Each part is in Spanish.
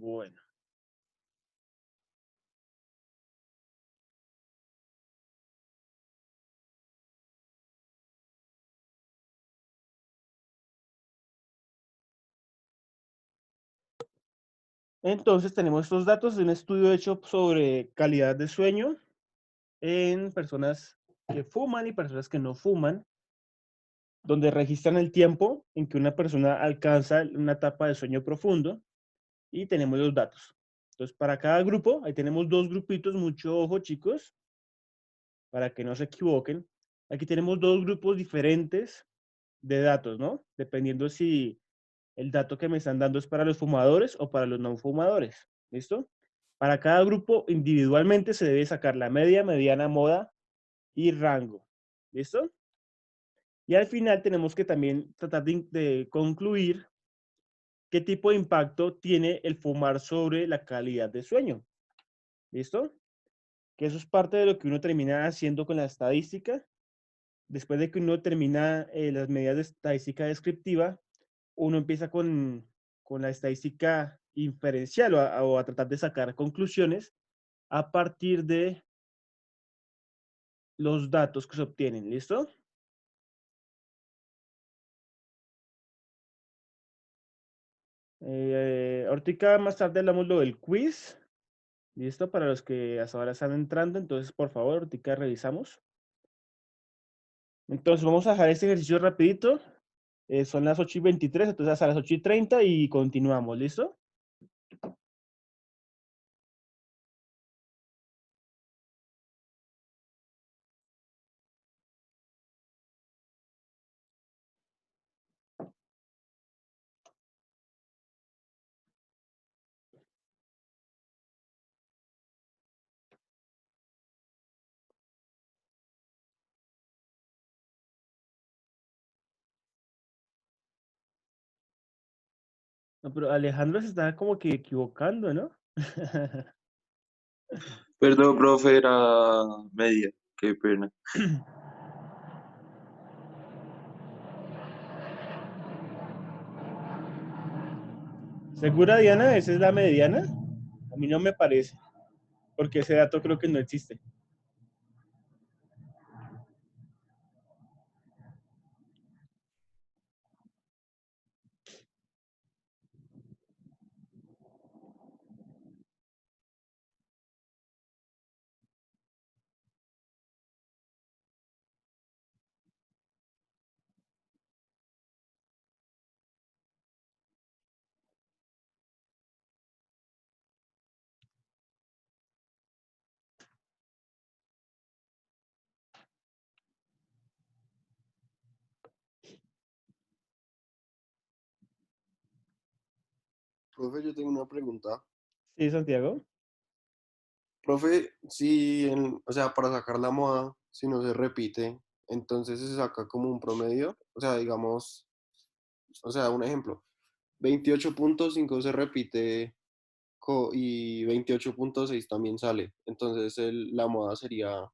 Bueno, entonces tenemos estos datos de un estudio hecho sobre calidad de sueño en personas que fuman y personas que no fuman, donde registran el tiempo en que una persona alcanza una etapa de sueño profundo y tenemos los datos. Entonces, para cada grupo, ahí tenemos dos grupitos, mucho ojo, chicos, para que no se equivoquen. Aquí tenemos dos grupos diferentes de datos, ¿no? Dependiendo si el dato que me están dando es para los fumadores o para los no fumadores. ¿Listo? Para cada grupo individualmente se debe sacar la media, mediana, moda y rango. ¿Listo? Y al final tenemos que también tratar de concluir qué tipo de impacto tiene el fumar sobre la calidad de sueño. ¿Listo? Que eso es parte de lo que uno termina haciendo con la estadística. Después de que uno termina las medidas de estadística descriptiva, uno empieza con la estadística inferencial o a tratar de sacar conclusiones a partir de los datos que se obtienen. ¿Listo? Ahorita más tarde hablamos lo del quiz. ¿Listo? Para los que hasta ahora están entrando, entonces por favor, ahorita revisamos. Entonces vamos a dejar este ejercicio rapidito. Son las 8:23, entonces hasta las 8:30 y continuamos. ¿Listo? No, pero Alejandro se está como que equivocando, ¿no? Perdón, profe, era media. Qué pena. ¿Segura, Diana? ¿Esa es la mediana? A mí no me parece, porque ese dato creo que no existe. Profe, yo tengo una pregunta. Sí, Santiago. Profe, si, o sea, para sacar la moda, si no se repite, entonces se saca como un promedio. O sea, digamos, o sea, un ejemplo, 28.5 se repite y 28.6 también sale. Entonces, la moda sería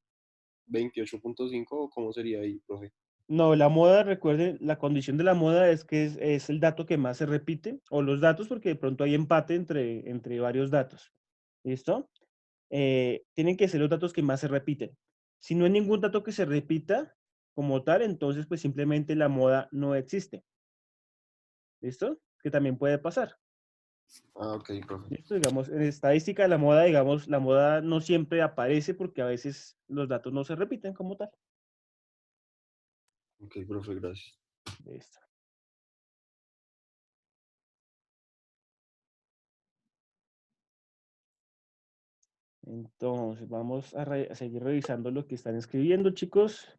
28.5 o cómo sería ahí, profe. No, la moda, recuerden, la condición de la moda es que es el dato que más se repite, o los datos, porque de pronto hay empate entre varios datos. ¿Listo? Tienen que ser los datos que más se repiten. Si no hay ningún dato que se repita como tal, entonces pues simplemente la moda no existe. ¿Listo? Que también puede pasar. Ah, ok, profe. ¿Listo? Digamos, en estadística de la moda, digamos, la moda no siempre aparece porque a veces los datos no se repiten como tal. Ok, profe, gracias. Listo. Entonces, vamos a seguir revisando lo que están escribiendo, chicos.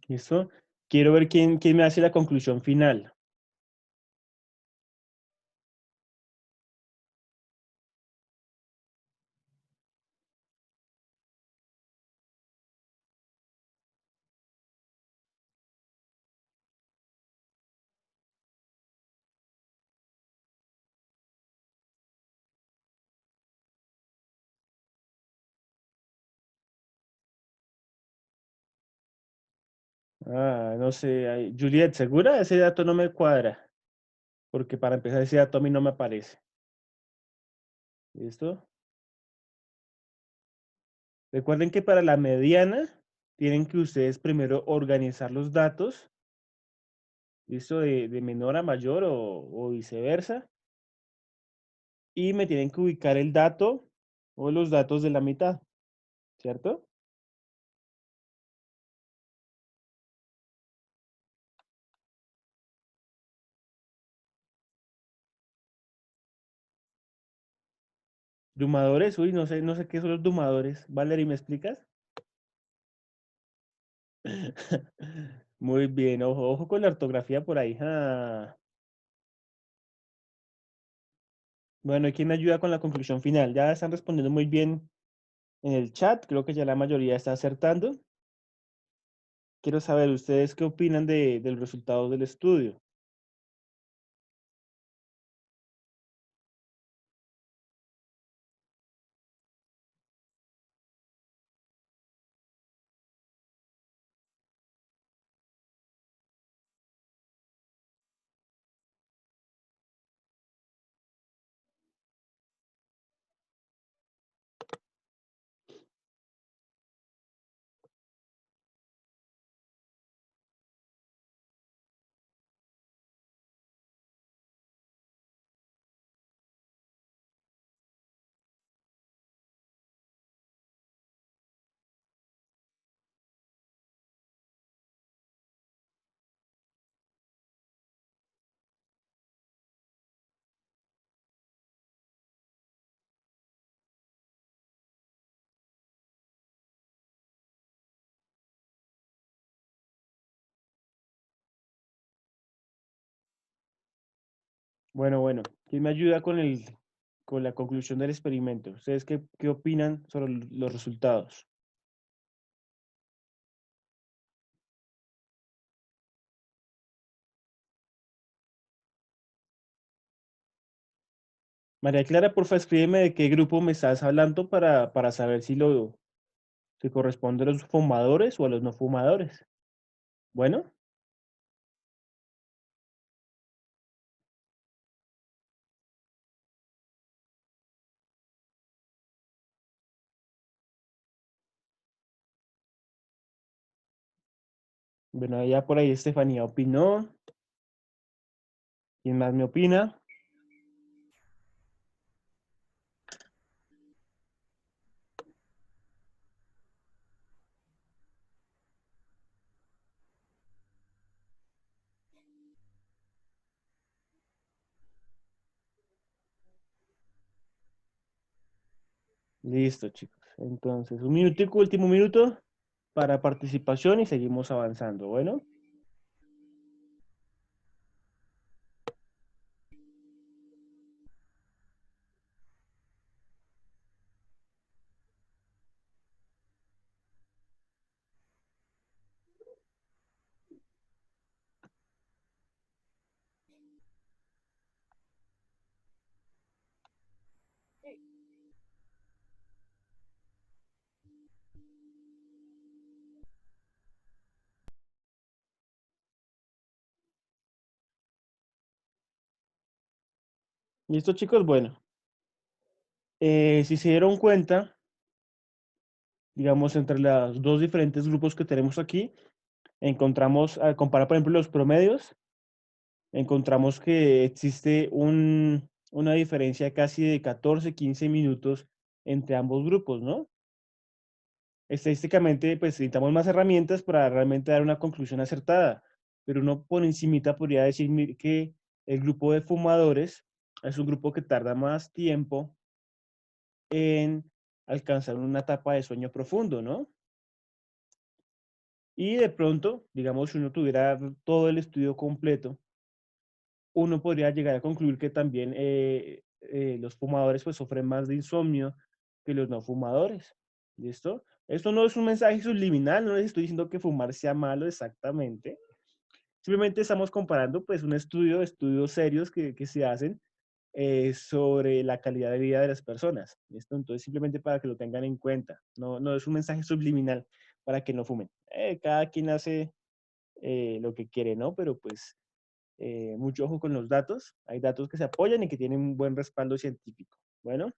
¿Listo? Quiero ver quién me hace la conclusión final. No sé. Juliet, ¿segura? Ese dato no me cuadra. Porque para empezar, ese dato a mí no me aparece. ¿Listo? Recuerden que para la mediana tienen que ustedes primero organizar los datos, ¿listo? De menor a mayor o viceversa. Y me tienen que ubicar el dato o los datos de la mitad, ¿cierto? Dumadores, uy, no sé qué son los dumadores. Valerie, ¿me explicas? Muy bien, ojo con la ortografía por ahí. Bueno, ¿y quién me ayuda con la conclusión final? Ya están respondiendo muy bien en el chat. Creo que ya la mayoría está acertando. Quiero saber ustedes qué opinan del resultado del estudio. Bueno, ¿quién me ayuda con la conclusión del experimento? ¿Ustedes qué opinan sobre los resultados? María Clara, porfa, escríbeme de qué grupo me estás hablando para saber si corresponde a los fumadores o a los no fumadores. Bueno, bueno, ya por ahí Estefanía opinó. ¿Quién más me opina? Listo, chicos. Entonces, un minutico, último minuto para participación y seguimos avanzando. Bueno, listo, chicos. Bueno, si se dieron cuenta, digamos, entre los dos diferentes grupos que tenemos aquí, encontramos, al comparar, por ejemplo, los promedios, encontramos que existe una diferencia casi de 14, 15 minutos entre ambos grupos, ¿no? Estadísticamente, pues necesitamos más herramientas para realmente dar una conclusión acertada, pero uno por encimita podría decir que el grupo de fumadores es un grupo que tarda más tiempo en alcanzar una etapa de sueño profundo, ¿no? Y de pronto, digamos, si uno tuviera todo el estudio completo, uno podría llegar a concluir que también los fumadores pues sufren más de insomnio que los no fumadores. ¿Listo? Esto no es un mensaje subliminal, no les estoy diciendo que fumar sea malo exactamente. Simplemente estamos comparando pues un estudios serios que se hacen sobre la calidad de vida de las personas. ¿Listo? Entonces simplemente para que lo tengan en cuenta. No es un mensaje subliminal para que no fumen. Cada quien hace lo que quiere, ¿no? Pero pues mucho ojo con los datos. Hay datos que se apoyan y que tienen un buen respaldo científico. Bueno,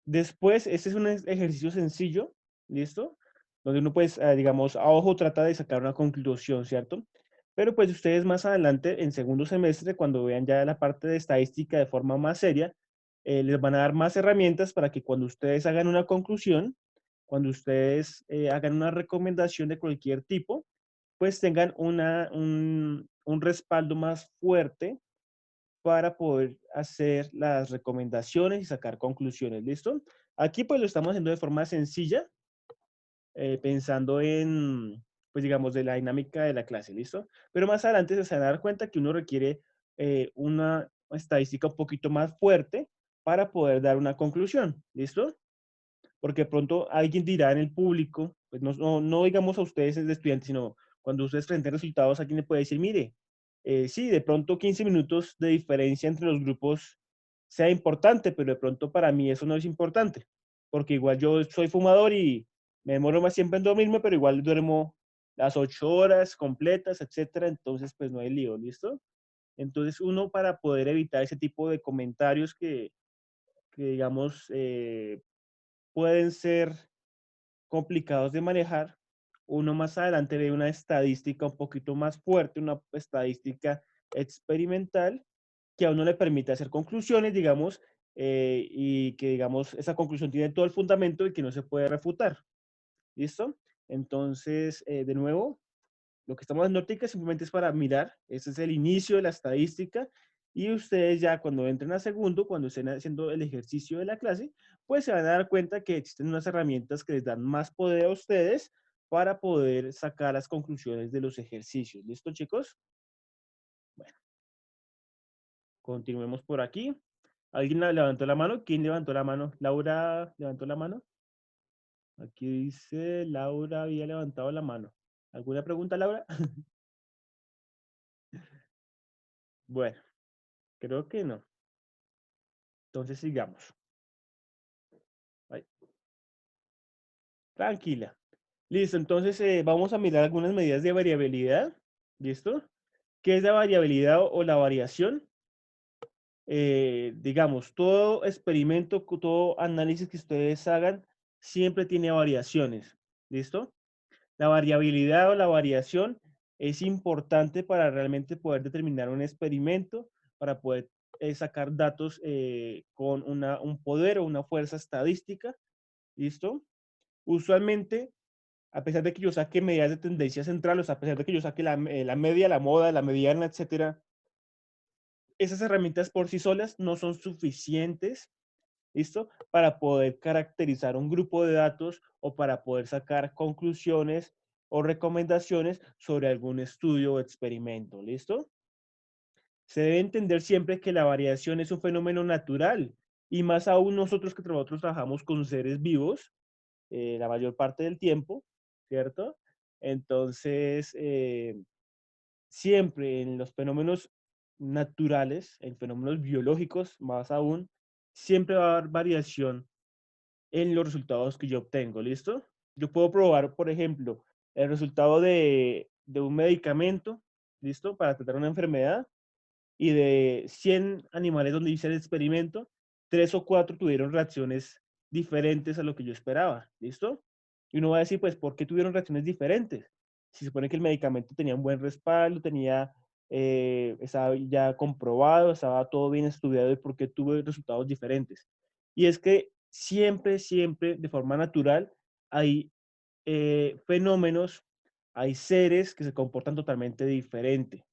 después, este es un ejercicio sencillo, ¿listo? Donde uno pues, digamos, a ojo trata de sacar una conclusión, ¿cierto? Pero pues ustedes más adelante, en segundo semestre, cuando vean ya la parte de estadística de forma más seria, les van a dar más herramientas para que cuando ustedes hagan una conclusión, cuando ustedes hagan una recomendación de cualquier tipo, pues tengan un respaldo más fuerte para poder hacer las recomendaciones y sacar conclusiones. ¿Listo? Aquí pues lo estamos haciendo de forma sencilla, pensando en, pues digamos, de la dinámica de la clase. ¿Listo? Pero más adelante se van a dar cuenta que uno requiere una estadística un poquito más fuerte para poder dar una conclusión. ¿Listo? Porque de pronto alguien dirá en el público, pues no digamos a ustedes de estudiantes, sino cuando ustedes presenten resultados, alguien le puede decir, mire, sí, de pronto 15 minutos de diferencia entre los grupos sea importante, pero de pronto para mí eso no es importante, porque igual yo soy fumador y me demoro más siempre en dormirme, pero igual duermo las 8 horas completas, etcétera, entonces pues no hay lío, ¿listo? Entonces uno para poder evitar ese tipo de comentarios que digamos, pueden ser complicados de manejar, uno más adelante ve una estadística un poquito más fuerte, una estadística experimental que a uno le permite hacer conclusiones, digamos, y que, digamos, esa conclusión tiene todo el fundamento y que no se puede refutar. ¿Listo? Entonces, de nuevo, lo que estamos en Nortica simplemente es para mirar, ese es el inicio de la estadística y ustedes ya cuando entren a segundo, cuando estén haciendo el ejercicio de la clase, pues se van a dar cuenta que existen unas herramientas que les dan más poder a ustedes para poder sacar las conclusiones de los ejercicios. ¿Listo, chicos? Bueno, continuemos por aquí. ¿Alguien levantó la mano? ¿Quién levantó la mano? ¿Laura levantó la mano? Aquí dice Laura había levantado la mano. ¿Alguna pregunta, Laura? Bueno, creo que no. Entonces sigamos. Ay, tranquila. Listo, entonces vamos a mirar algunas medidas de variabilidad. ¿Listo? ¿Qué es la variabilidad o la variación? Digamos, todo experimento, todo análisis que ustedes hagan siempre tiene variaciones. ¿Listo? La variabilidad o la variación es importante para realmente poder determinar un experimento, para poder sacar datos con un poder o una fuerza estadística. ¿Listo? Usualmente, a pesar de que yo saque medidas de tendencia central, o sea, a pesar de que yo saque la media, la moda, la mediana, etcétera, esas herramientas por sí solas no son suficientes, ¿listo? Para poder caracterizar un grupo de datos o para poder sacar conclusiones o recomendaciones sobre algún estudio o experimento, ¿listo? Se debe entender siempre que la variación es un fenómeno natural y más aún nosotros que nosotros trabajamos con seres vivos, la mayor parte del tiempo, ¿cierto? Entonces, siempre en los fenómenos naturales, en fenómenos biológicos, más aún, siempre va a haber variación en los resultados que yo obtengo, ¿listo? Yo puedo probar, por ejemplo, el resultado de un medicamento, ¿listo? Para tratar una enfermedad y de 100 animales donde hice el experimento, 3 o 4 tuvieron reacciones diferentes a lo que yo esperaba, ¿listo? Y uno va a decir, pues, ¿por qué tuvieron reacciones diferentes? Se supone que el medicamento tenía un buen respaldo, estaba ya comprobado, estaba todo bien estudiado y por qué tuvo resultados diferentes. Y es que siempre, siempre, de forma natural, hay fenómenos, hay seres que se comportan totalmente diferente.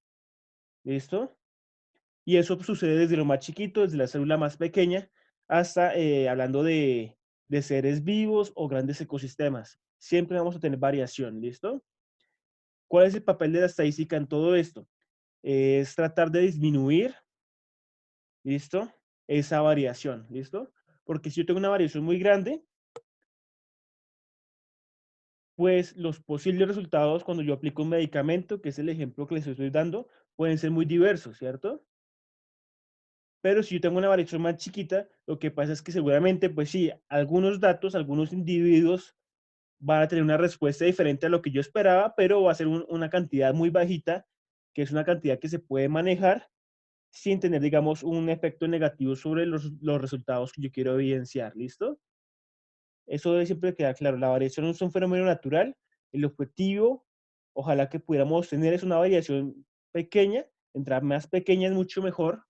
¿Listo? Y eso sucede desde lo más chiquito, desde la célula más pequeña, hasta hablando de seres vivos o grandes ecosistemas. Siempre vamos a tener variación, ¿listo? ¿Cuál es el papel de la estadística en todo esto? Es tratar de disminuir, ¿listo? Esa variación, ¿listo? Porque si yo tengo una variación muy grande, pues los posibles resultados cuando yo aplico un medicamento, que es el ejemplo que les estoy dando, pueden ser muy diversos, ¿cierto? Pero si yo tengo una variación más chiquita, lo que pasa es que seguramente, pues sí, algunos datos, algunos individuos van a tener una respuesta diferente a lo que yo esperaba, pero va a ser una cantidad muy bajita, que es una cantidad que se puede manejar sin tener, digamos, un efecto negativo sobre los resultados que yo quiero evidenciar. ¿Listo? Eso debe siempre quedar claro. La variación es un fenómeno natural. El objetivo, ojalá que pudiéramos tener, es una variación pequeña. Entre más pequeña es mucho mejor,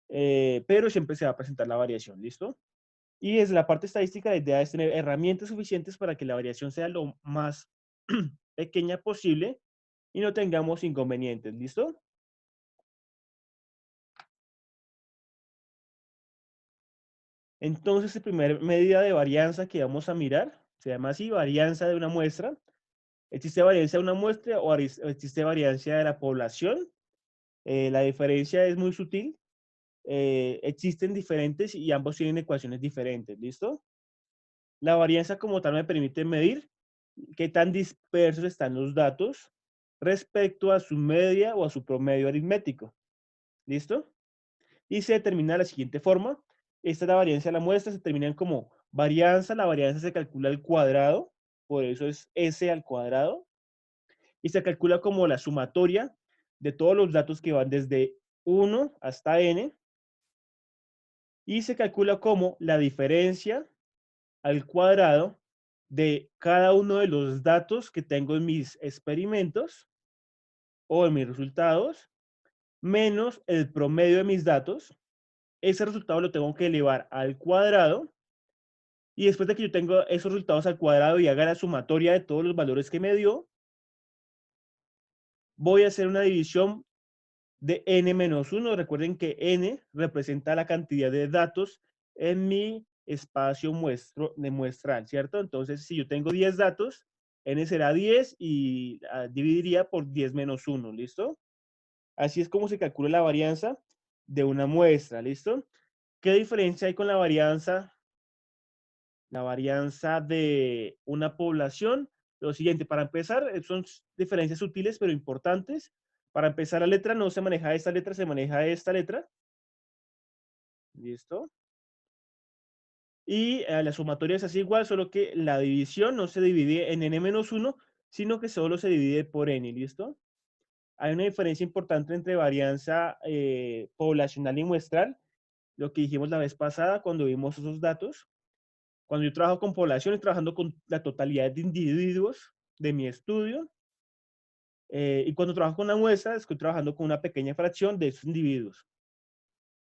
pero siempre se va a presentar la variación. ¿Listo? Y desde la parte estadística, la idea es tener herramientas suficientes para que la variación sea lo más pequeña posible y no tengamos inconvenientes. ¿Listo? Entonces, la primera medida de varianza que vamos a mirar se llama así, varianza de una muestra. ¿Existe varianza de una muestra o existe varianza de la población? La diferencia es muy sutil. Existen diferentes y ambos tienen ecuaciones diferentes. ¿Listo? La varianza como tal me permite medir qué tan dispersos están los datos respecto a su media o a su promedio aritmético. ¿Listo? Y se determina de la siguiente forma. Esta es la varianza de la muestra, se determinan como varianza. La varianza se calcula al cuadrado, por eso es S al cuadrado. Y se calcula como la sumatoria de todos los datos que van desde 1 hasta n. Y se calcula como la diferencia al cuadrado de cada uno de los datos que tengo en mis experimentos o en mis resultados, menos el promedio de mis datos. Ese resultado lo tengo que elevar al cuadrado. Y después de que yo tengo esos resultados al cuadrado y haga la sumatoria de todos los valores que me dio, voy a hacer una división de n-1. Recuerden que n representa la cantidad de datos en mi espacio muestral, ¿cierto? Entonces, si yo tengo 10 datos, n será 10 y dividiría por 10 menos 1, ¿listo? Así es como se calcula la varianza de una muestra, ¿listo? ¿Qué diferencia hay con la varianza? La varianza de una población. Lo siguiente, para empezar, son diferencias sutiles pero importantes. Para empezar, la letra no se maneja esta letra, se maneja esta letra. ¿Listo? Y la sumatoria es así igual, solo que la división no se divide en n-1, sino que solo se divide por n. ¿Listo? Hay una diferencia importante entre varianza poblacional y muestral. Lo que dijimos la vez pasada cuando vimos esos datos. Cuando yo trabajo con población, estoy trabajando con la totalidad de individuos de mi estudio. Y cuando trabajo con una muestra, estoy trabajando con una pequeña fracción de esos individuos.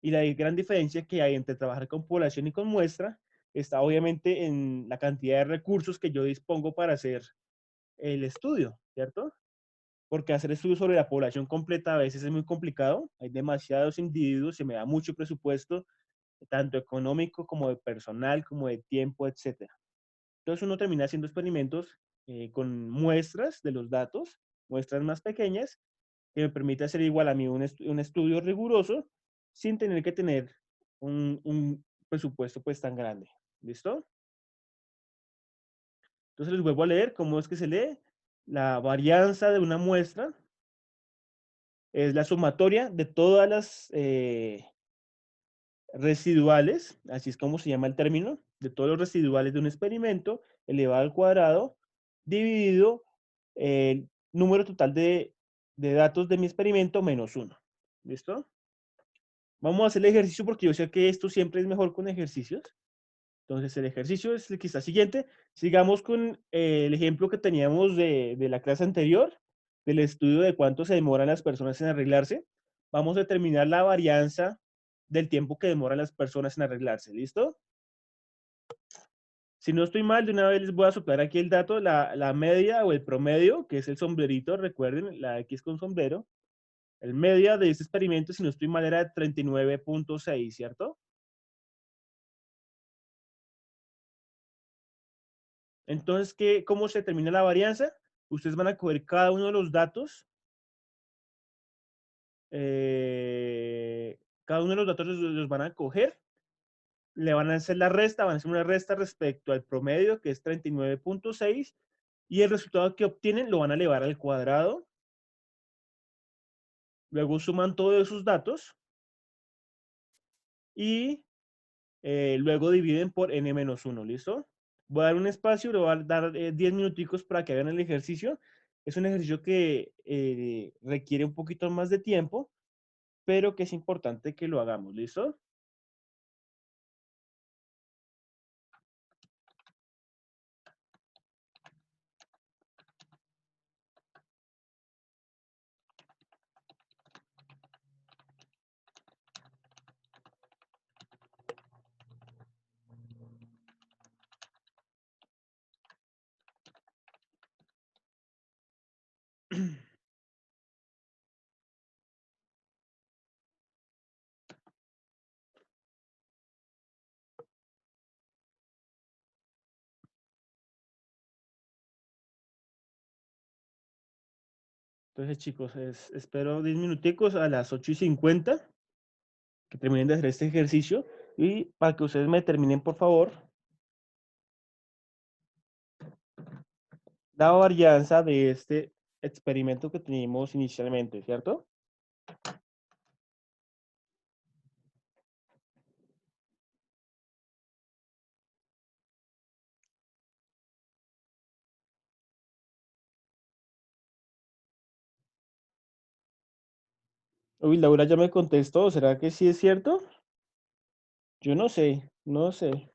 Y la gran diferencia que hay entre trabajar con población y con muestra está obviamente en la cantidad de recursos que yo dispongo para hacer el estudio, ¿cierto? Porque hacer estudios sobre la población completa a veces es muy complicado. Hay demasiados individuos, se me da mucho presupuesto, tanto económico como de personal, como de tiempo, etcétera. Entonces uno termina haciendo experimentos con muestras de los datos, muestras más pequeñas, que me permite hacer igual a mí un estudio riguroso sin tener que tener un presupuesto pues tan grande. ¿Listo? Entonces les vuelvo a leer cómo es que se lee. La varianza de una muestra es la sumatoria de todas las residuales, así es como se llama el término, de todos los residuales de un experimento elevado al cuadrado, dividido el número total de datos de mi experimento menos 1. ¿Listo? Vamos a hacer el ejercicio porque yo sé que esto siempre es mejor con ejercicios. Entonces el ejercicio es el que está siguiente. Sigamos con el ejemplo que teníamos de la clase anterior, del estudio de cuánto se demoran las personas en arreglarse. Vamos a determinar la varianza del tiempo que demoran las personas en arreglarse. ¿Listo? Si no estoy mal, de una vez les voy a soplar aquí el dato, la media o el promedio, que es el sombrerito, recuerden, la X con sombrero. El media de este experimento, si no estoy mal, era de 39.6, ¿cierto? Entonces, ¿cómo se determina la varianza? Ustedes van a coger cada uno de los datos. Cada uno de los datos los van a coger. Le van a hacer la resta, van a hacer una resta respecto al promedio, que es 39.6. Y el resultado que obtienen lo van a elevar al cuadrado. Luego suman todos esos datos. Y luego dividen por n-1, ¿listo? Voy a dar un espacio, le voy a dar 10 minuticos para que hagan el ejercicio. Es un ejercicio que requiere un poquito más de tiempo, pero que es importante que lo hagamos, ¿listo? Entonces, chicos, espero 10 minuticos a las 8:50 que terminen de hacer este ejercicio y para que ustedes me terminen, por favor, la varianza de este experimento que teníamos inicialmente, ¿cierto? Uy, Laura ya me contestó, ¿será que sí es cierto? Yo no sé, no sé.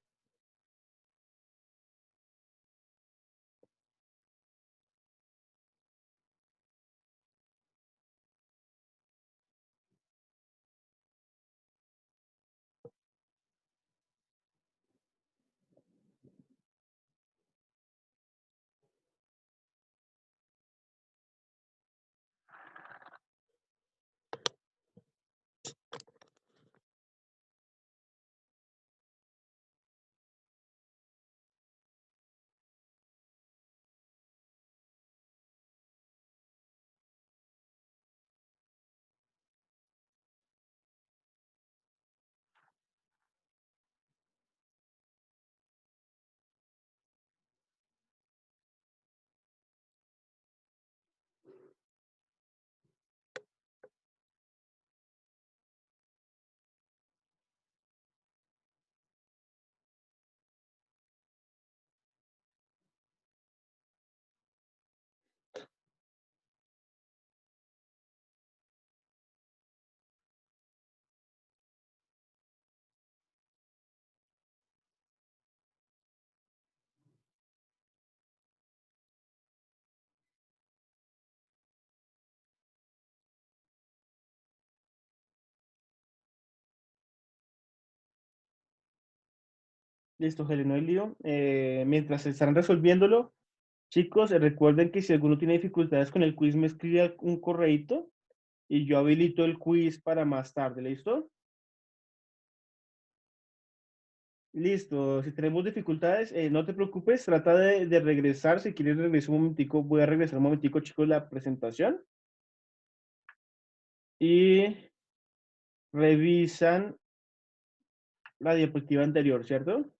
Listo, Helen, no hay lío. Mientras están resolviéndolo, chicos, recuerden que si alguno tiene dificultades con el quiz, me escribe un correíto y yo habilito el quiz para más tarde, ¿listo? Listo, si tenemos dificultades, no te preocupes, trata de regresar. Si quieres regresar un momentico, voy a regresar un momentico, chicos, la presentación. Y revisan la diapositiva anterior, ¿cierto?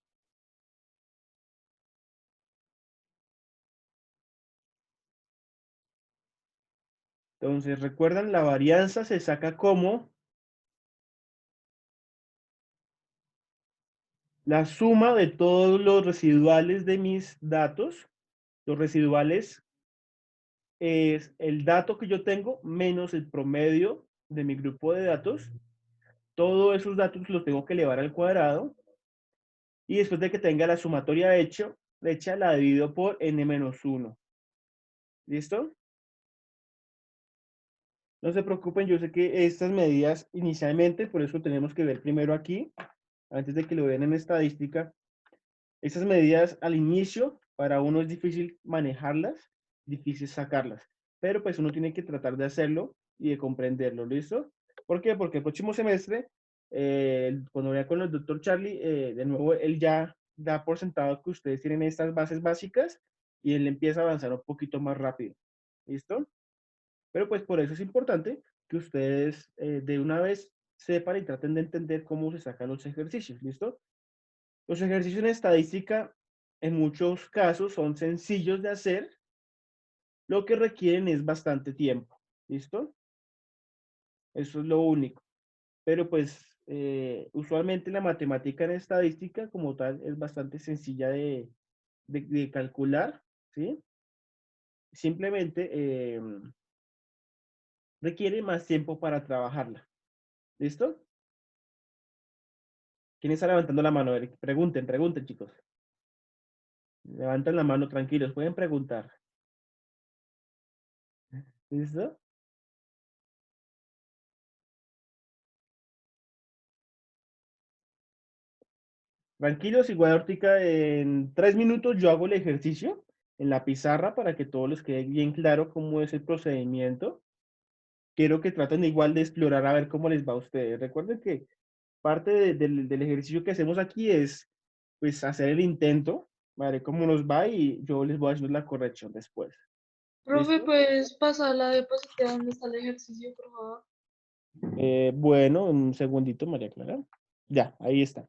Entonces, recuerdan, la varianza se saca como la suma de todos los residuales de mis datos. Los residuales es el dato que yo tengo menos el promedio de mi grupo de datos. Todos esos datos los tengo que elevar al cuadrado y después de que tenga la sumatoria hecha la divido por n-1. ¿Listo? No se preocupen, yo sé que estas medidas inicialmente, por eso tenemos que ver primero aquí, antes de que lo vean en estadística, estas medidas al inicio, para uno es difícil manejarlas, difícil sacarlas, pero pues uno tiene que tratar de hacerlo y de comprenderlo, ¿listo? ¿Por qué? Porque el próximo semestre, cuando vaya con el doctor Charlie, de nuevo él ya da por sentado que ustedes tienen estas bases básicas y él empieza a avanzar un poquito más rápido, ¿listo? Pero pues por eso es importante que ustedes de una vez sepan y traten de entender cómo se sacan los ejercicios, ¿listo? Los ejercicios en estadística en muchos casos son sencillos de hacer, lo que requieren es bastante tiempo, ¿listo? Eso es lo único. Pero pues usualmente la matemática en estadística como tal es bastante sencilla de calcular, ¿sí? Simplemente requiere más tiempo para trabajarla. ¿Listo? ¿Quién está levantando la mano? A ver, pregunten, pregunten, chicos. Levanten la mano, tranquilos, pueden preguntar. ¿Listo? Tranquilos, igual ahorita en 3 minutos yo hago el ejercicio en la pizarra para que todos les quede bien claro cómo es el procedimiento. Quiero que traten igual de explorar a ver cómo les va a ustedes. Recuerden que parte del ejercicio que hacemos aquí es pues hacer el intento, ¿vale? Cómo nos va y yo les voy a hacer la corrección después. Profe, ¿Listo? ¿puedes pasar la diapositiva donde está el ejercicio, por favor? Bueno, un segundito, María Clara. Ya, ahí está.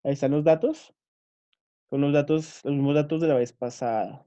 Ahí están los datos. Son los datos, los mismos datos de la vez pasada.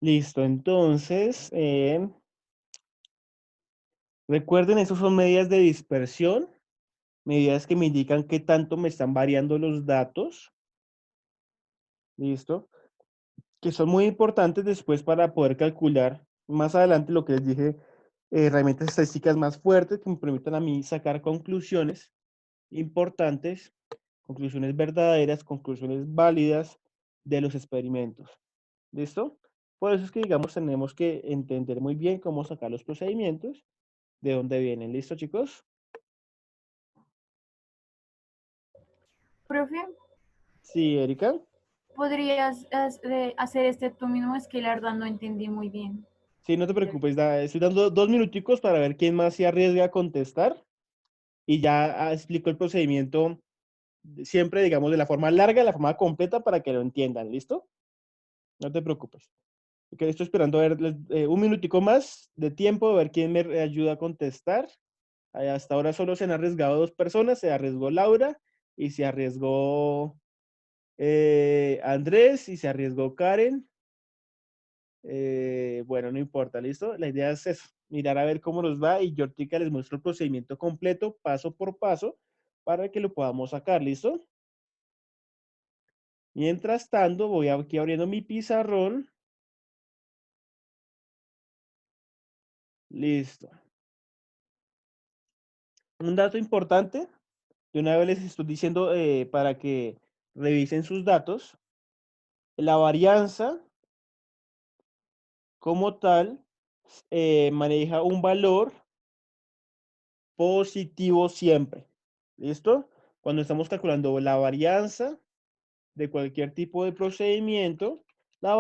Listo, entonces, recuerden, esos son medidas de dispersión, medidas que me indican qué tanto me están variando los datos. Listo. Que son muy importantes después para poder calcular más adelante lo que les dije, herramientas estadísticas más fuertes que me permitan a mí sacar conclusiones importantes, conclusiones verdaderas, conclusiones válidas de los experimentos. ¿Listo? Por eso es que, digamos, tenemos que entender muy bien cómo sacar los procedimientos, de dónde vienen. ¿Listo, chicos? Profe, Sí, Erika. ¿podrías hacer este tú mismo? Es que la verdad no entendí muy bien. Sí, no te preocupes, estoy dando 2 minuticos para ver quién más se arriesga a contestar y ya explico el procedimiento siempre, digamos, de la forma larga, de la forma completa para que lo entiendan, ¿listo? No te preocupes. Ok, estoy esperando a ver un minutico más de tiempo, a ver quién me ayuda a contestar. Hasta ahora solo se han arriesgado 2 personas, se arriesgó Laura y se arriesgó Andrés y se arriesgó Karen. Bueno, no importa, ¿listo? La idea es eso, mirar a ver cómo nos va y yo ahorita les muestro el procedimiento completo, paso por paso, para que lo podamos sacar, ¿listo? Mientras tanto, voy aquí abriendo mi pizarrón. Listo. Un dato importante, de una vez les estoy diciendo para que revisen sus datos. La varianza como tal maneja un valor positivo siempre. ¿Listo? Cuando estamos calculando la varianza de cualquier tipo de procedimiento, la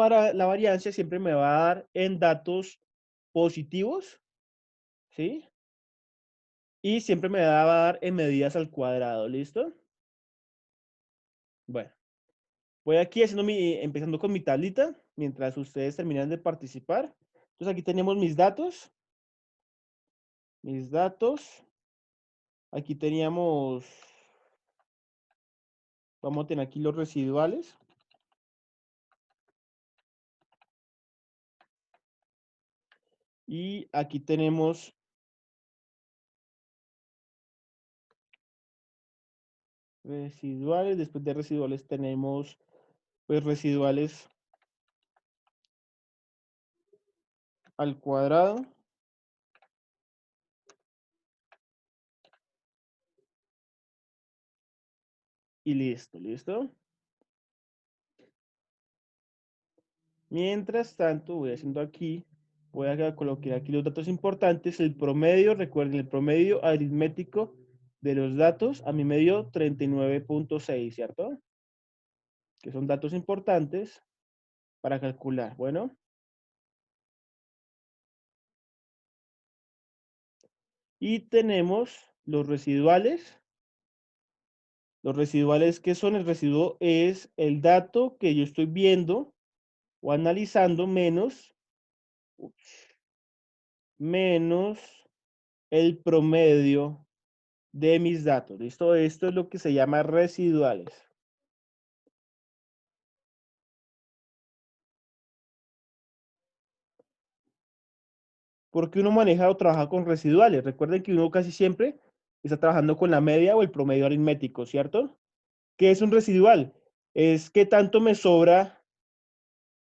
varianza siempre me va a dar en datos positivos, ¿sí? Y siempre me va a dar en medidas al cuadrado, ¿listo? Bueno, voy aquí empezando con mi tablita, mientras ustedes terminan de participar. Entonces aquí tenemos mis datos. Mis datos. Aquí teníamos, vamos a tener aquí los residuales. Y aquí tenemos residuales. Después de residuales tenemos, pues, residuales al cuadrado. Y listo, ¿listo? Mientras tanto, voy haciendo aquí, voy a colocar aquí los datos importantes. El promedio, recuerden, el promedio aritmético de los datos a mí me dio 39.6, ¿cierto? Que son datos importantes para calcular. Bueno. Y tenemos los residuales. Los residuales, ¿qué son? El residuo es el dato que yo estoy viendo o analizando menos el promedio de mis datos. ¿Listo? Esto es lo que se llama residuales. Porque uno maneja o trabaja con residuales. Recuerden que uno casi siempre está trabajando con la media o el promedio aritmético, ¿cierto? ¿Qué es un residual? Es qué tanto me sobra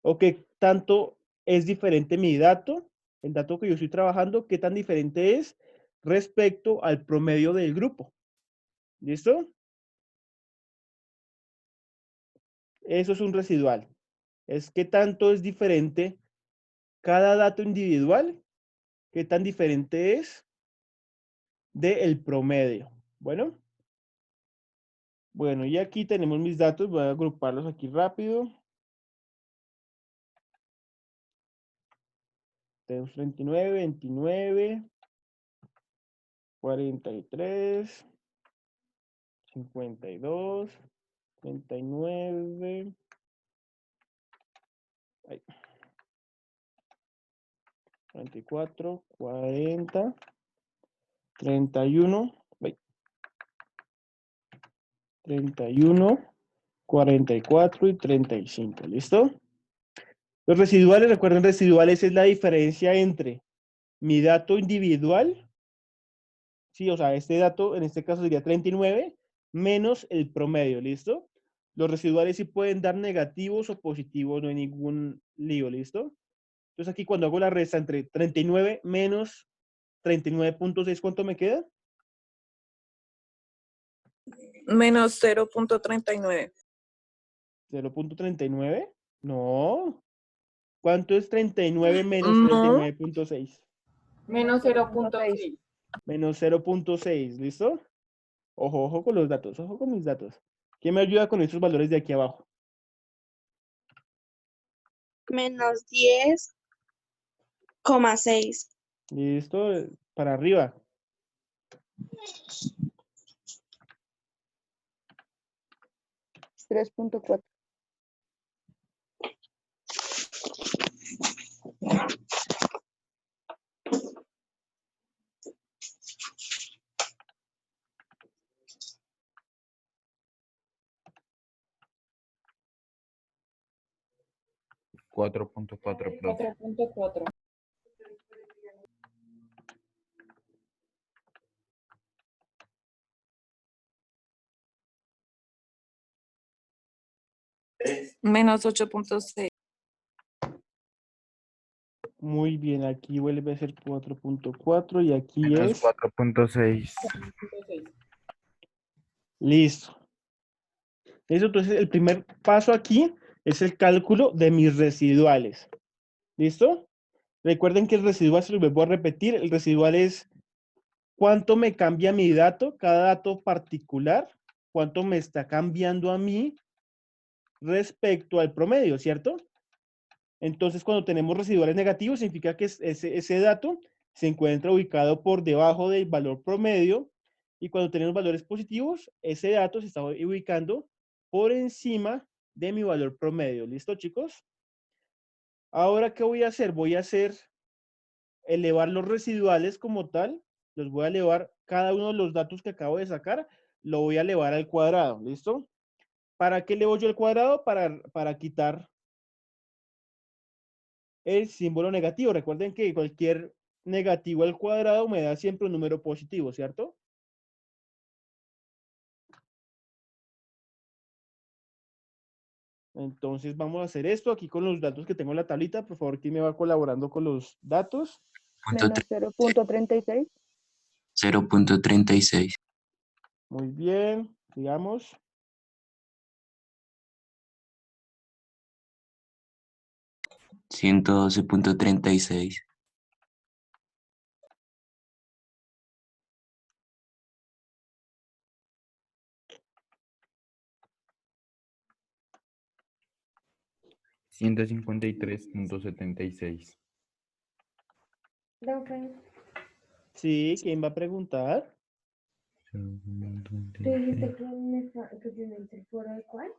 o qué tanto es diferente mi dato, el dato que yo estoy trabajando, qué tan diferente es respecto al promedio del grupo. ¿Listo? Eso es un residual. Es qué tanto es diferente cada dato individual, qué tan diferente es del promedio. Bueno, y aquí tenemos mis datos. Voy a agruparlos aquí rápido. Tenemos 39, 29, 43, 52, 39, 44, 40, 31, 31, 44 y 35. ¿Listo? Los residuales, recuerden, residuales es la diferencia entre mi dato individual, sí, o sea, este dato en este caso sería 39, menos el promedio, ¿listo? Los residuales sí pueden dar negativos o positivos, no hay ningún lío, ¿listo? Entonces aquí cuando hago la resta entre 39 menos 39.6, ¿cuánto me queda? Menos 0.39. 0.39. No. ¿Cuánto es 39 menos No. 39.6? Menos 0.6. Menos 0.6, ¿listo? Ojo, ojo con los datos, ojo con mis datos. ¿Quién me ayuda con estos valores de aquí abajo? Menos 10,6. ¿Listo? Para arriba. $3.4. 4.4, profe. 4.4. Menos 8.6. Muy bien, aquí vuelve a ser 4.4 y aquí Menos es... 4.6. Listo. Eso, entonces, el primer paso aquí es el cálculo de mis residuales. ¿Listo? Recuerden que el residual, se lo vuelvo a repetir, el residual es cuánto me cambia mi dato, cada dato particular, cuánto me está cambiando a mí respecto al promedio, ¿cierto? Entonces, cuando tenemos residuales negativos, significa que ese dato se encuentra ubicado por debajo del valor promedio, y cuando tenemos valores positivos, ese dato se está ubicando por encima de mi valor promedio. ¿Listo, chicos? Ahora, ¿qué voy a hacer? Voy a elevar los residuales como tal, los voy a elevar, cada uno de los datos que acabo de sacar, lo voy a elevar al cuadrado. ¿Listo? ¿Para qué elevo yo el cuadrado? Para quitar el símbolo negativo. Recuerden que cualquier negativo al cuadrado me da siempre un número positivo, ¿cierto? Entonces vamos a hacer esto aquí con los datos que tengo en la tablita. Por favor, ¿quién me va colaborando con los datos? Menos 0.36. 0.36. Muy bien, digamos. $112.36. 153.76. Sí, ¿quién va a preguntar? ¿Tú dijiste que tiene el foro de cuál?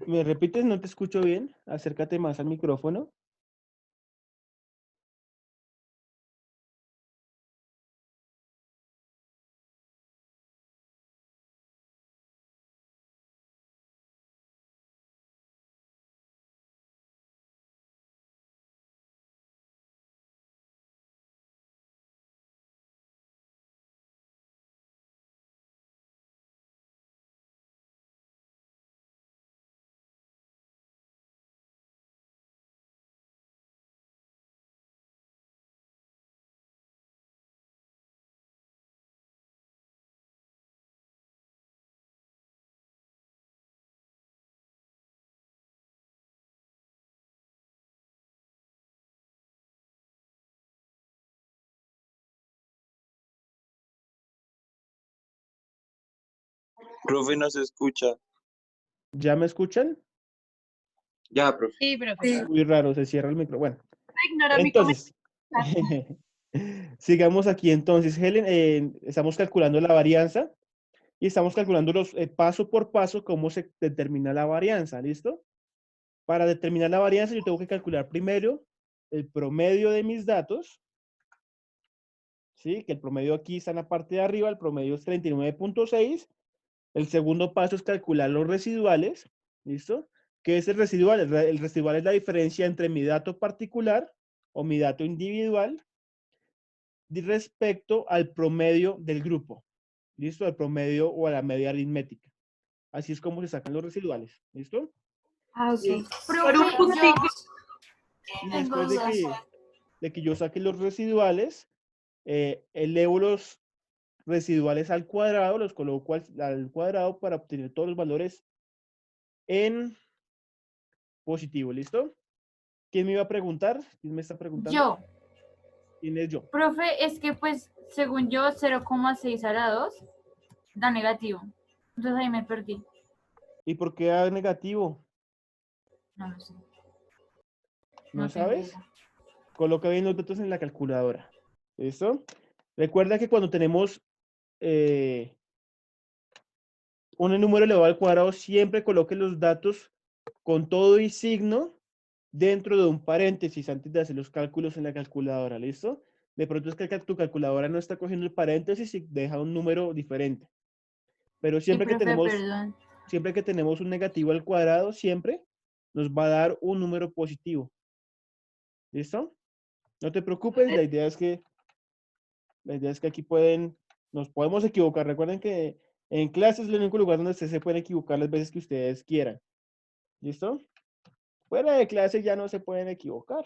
¿Me repites? No te escucho bien. Acércate más al micrófono. Profe, no se escucha. ¿Ya me escuchan? Ya, profe. Sí, profe. Muy raro, se cierra el micrófono. Bueno, Ignora mi entonces, comentario. sigamos aquí entonces, Helen. Estamos calculando la varianza y estamos calculando paso por paso cómo se determina la varianza, ¿listo? Para determinar la varianza yo tengo que calcular primero el promedio de mis datos, ¿sí? Que el promedio aquí está en la parte de arriba, el promedio es 39.6. El segundo paso es calcular los residuales, ¿listo? ¿Qué es el residual? El residual es la diferencia entre mi dato particular o mi dato individual respecto al promedio del grupo, ¿listo? Al promedio o a la media aritmética. Así es como se sacan los residuales, ¿listo? Ah, Y, ok. Por un Profe, puntico. y tengo después dudas. de que yo saque los residuales, elevo los residuales al cuadrado, los coloco al cuadrado para obtener todos los valores en positivo, ¿listo? ¿Quién me iba a preguntar? ¿Quién me está preguntando? Yo, ¿Quién es yo? profe, es que pues según yo 0,6 a la 2 da negativo. Entonces ahí me perdí. ¿Y por qué da negativo? No lo sé. ¿No No tengo sabes? idea. Coloca bien los datos en la calculadora. ¿Listo? Recuerda que cuando tenemos un número elevado al cuadrado, siempre coloque los datos con todo y signo dentro de un paréntesis antes de hacer los cálculos en la calculadora. ¿Listo? De pronto es que tu calculadora no está cogiendo el paréntesis y deja un número diferente. Pero Sí, profe, perdón. siempre que tenemos un negativo al cuadrado, siempre nos va a dar un número positivo. ¿Listo? No te preocupes, la idea es que aquí nos podemos equivocar. Recuerden que en clases es el único lugar donde ustedes se pueden equivocar las veces que ustedes quieran. ¿Listo? Fuera de clase ya no se pueden equivocar.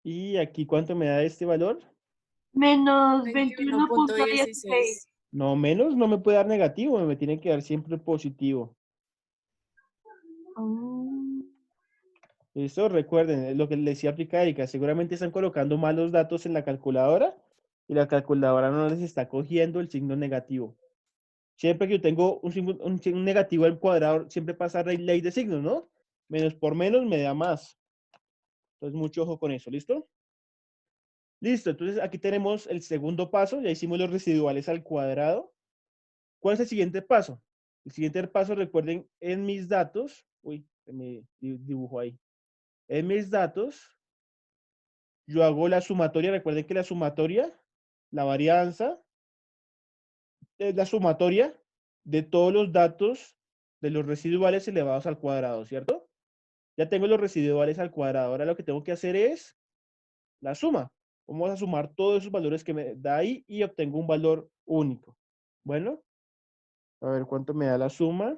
¿Y aquí cuánto me da este valor? Menos 21.16. 21.16. No, menos no me puede dar negativo, me tiene que dar siempre positivo. ¿Listo? Recuerden, es lo que les decía aplicar, Erika, seguramente están colocando mal los datos en la calculadora y la calculadora no les está cogiendo el signo negativo. Siempre que yo tengo un negativo al cuadrado, siempre pasa ley de signos, ¿no? Menos por menos me da más. Entonces, mucho ojo con eso, ¿listo? Listo, entonces aquí tenemos el segundo paso, ya hicimos los residuales al cuadrado. ¿Cuál es el siguiente paso? El siguiente paso, recuerden, en mis datos, uy, se me dibujo ahí. En mis datos, yo hago la sumatoria, recuerden que la sumatoria, la varianza, es la sumatoria de todos los datos de los residuales elevados al cuadrado, ¿cierto? Ya tengo los residuales al cuadrado. Ahora lo que tengo que hacer es la suma. Vamos a sumar todos esos valores que me da ahí y obtengo un valor único. Bueno, a ver cuánto me da la suma.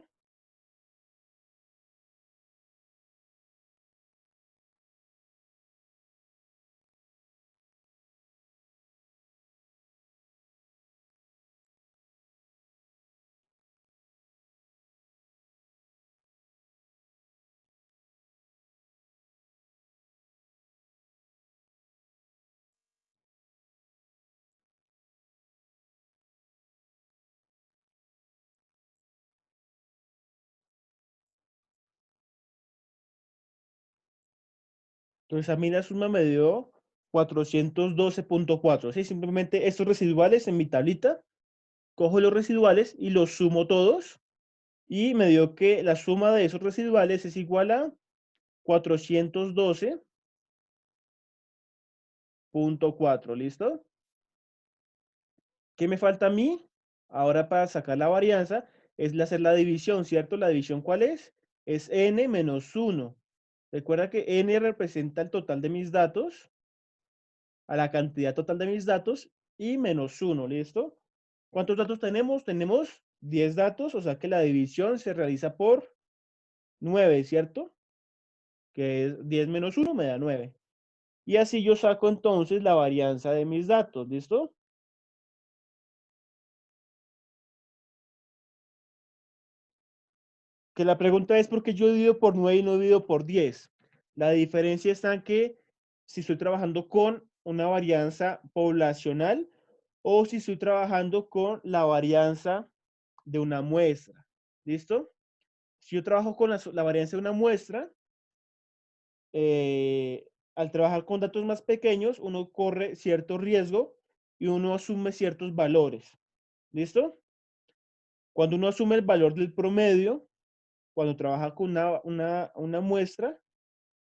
Entonces a mí la suma me dio 412.4. ¿Sí? Simplemente estos residuales en mi tablita cojo los residuales y los sumo todos. Y me dio que la suma de esos residuales es igual a 412.4, ¿listo? ¿Qué me falta a mí? Ahora para sacar la varianza es hacer la división, ¿cierto? ¿La división cuál es? Es n menos 1. Recuerda que n representa el total de mis datos, a la cantidad total de mis datos, y menos 1, ¿listo? ¿Cuántos datos tenemos? Tenemos 10 datos, o sea que la división se realiza por 9, ¿cierto? Que es 10 menos 1 me da 9. Y así yo saco entonces la varianza de mis datos, ¿listo? Que la pregunta es por qué yo divido por 9 y no divido por 10. La diferencia está en que si estoy trabajando con una varianza poblacional o si estoy trabajando con la varianza de una muestra. ¿Listo? Si yo trabajo con la varianza de una muestra, al trabajar con datos más pequeños, uno corre cierto riesgo y uno asume ciertos valores. ¿Listo? Cuando uno asume el valor del promedio, cuando trabaja con una muestra,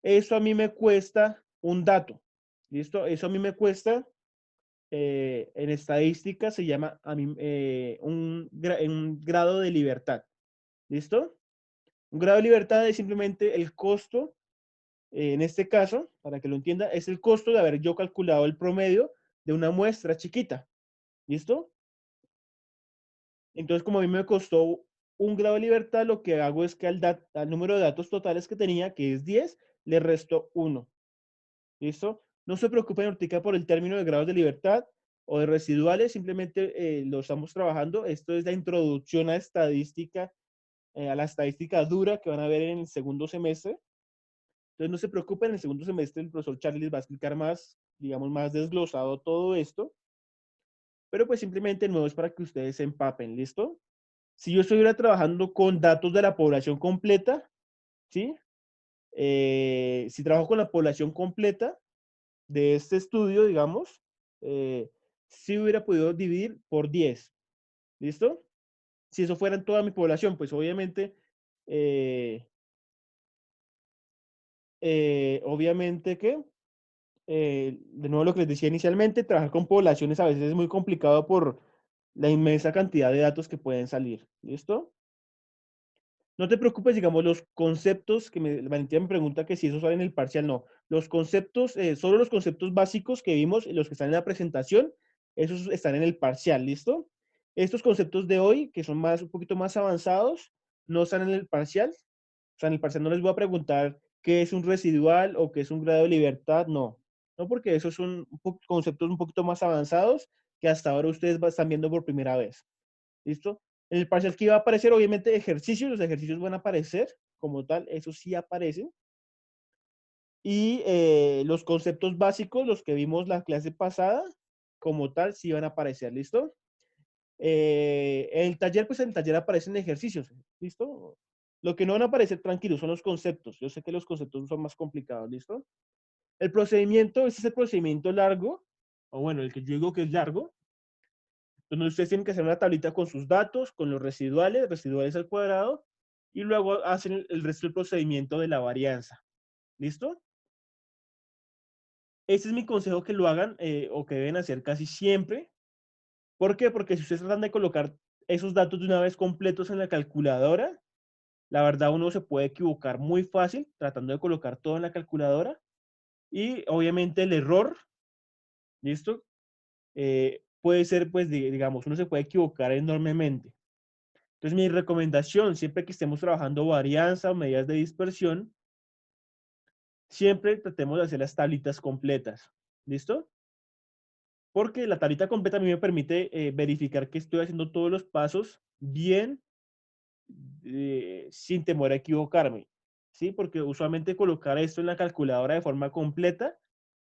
eso a mí me cuesta un dato. ¿Listo? Eso a mí me cuesta, en estadística se llama un grado de libertad. ¿Listo? Un grado de libertad es simplemente el costo, en este caso, para que lo entienda, es el costo de haber yo calculado el promedio de una muestra chiquita. ¿Listo? Entonces, como a mí me costó un grado de libertad, lo que hago es que al número de datos totales que tenía, que es 10, le resto 1. ¿Listo? No se preocupen ahorita por el término de grados de libertad o de residuales, simplemente lo estamos trabajando. Esto es la introducción a estadística, a la estadística dura que van a ver en el segundo semestre. Entonces no se preocupen, en el segundo semestre el profesor Charlie les va a explicar más, digamos, más desglosado todo esto. Pero pues simplemente no es para que ustedes se empapen, ¿listo? Si yo estuviera trabajando con datos de la población completa, ¿sí? Si trabajo con la población completa de este estudio, digamos, sí hubiera podido dividir por 10. ¿Listo? Si eso fuera en toda mi población, pues obviamente, obviamente que, de nuevo lo que les decía inicialmente, trabajar con poblaciones a veces es muy complicado por la inmensa cantidad de datos que pueden salir. ¿Listo? No te preocupes, digamos, los conceptos que Valentina me pregunta que si eso sale en el parcial, no. Los conceptos, solo los conceptos básicos que vimos, los que están en la presentación, esos están en el parcial, ¿listo? Estos conceptos de hoy, que son un poquito más avanzados, no están en el parcial. O sea, en el parcial no les voy a preguntar qué es un residual o qué es un grado de libertad, no. No, porque esos son conceptos un poquito más avanzados que hasta ahora ustedes están viendo por primera vez. ¿Listo? En el parcial que iba a aparecer, obviamente, ejercicios, los ejercicios van a aparecer como tal, esos sí aparecen. Y los conceptos básicos, los que vimos la clase pasada, como tal, sí van a aparecer, ¿listo? En el taller, pues en el taller aparecen ejercicios, ¿listo? Lo que no van a aparecer, tranquilos, son los conceptos. Yo sé que los conceptos son más complicados, ¿listo? El procedimiento, ese es el procedimiento largo, o bueno, el que yo digo que es largo, donde ustedes tienen que hacer una tablita con sus datos, con los residuales al cuadrado, y luego hacen el resto del procedimiento de la varianza. ¿Listo? Este es mi consejo que lo hagan o que deben hacer casi siempre. ¿Por qué? Porque si ustedes tratan de colocar esos datos de una vez completos en la calculadora, la verdad uno se puede equivocar muy fácil tratando de colocar todo en la calculadora. Y obviamente el error, ¿listo? Puede ser, pues, digamos, uno se puede equivocar enormemente. Entonces, mi recomendación, siempre que estemos trabajando varianza o medidas de dispersión, siempre tratemos de hacer las tablitas completas. ¿Listo? Porque la tablita completa a mí me permite verificar que estoy haciendo todos los pasos bien, sin temor a equivocarme. ¿Sí? Porque usualmente colocar esto en la calculadora de forma completa,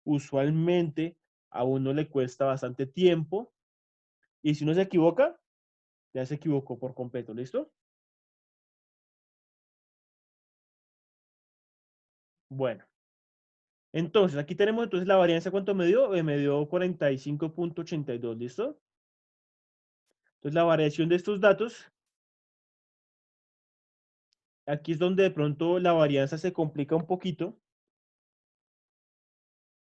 usualmente a uno le cuesta bastante tiempo. Y si uno se equivoca, ya se equivocó por completo. ¿Listo? Bueno. Entonces, aquí tenemos entonces la varianza, ¿cuánto me dio? Me dio 45.82, ¿listo? Entonces, la variación de estos datos, aquí es donde de pronto la varianza se complica un poquito.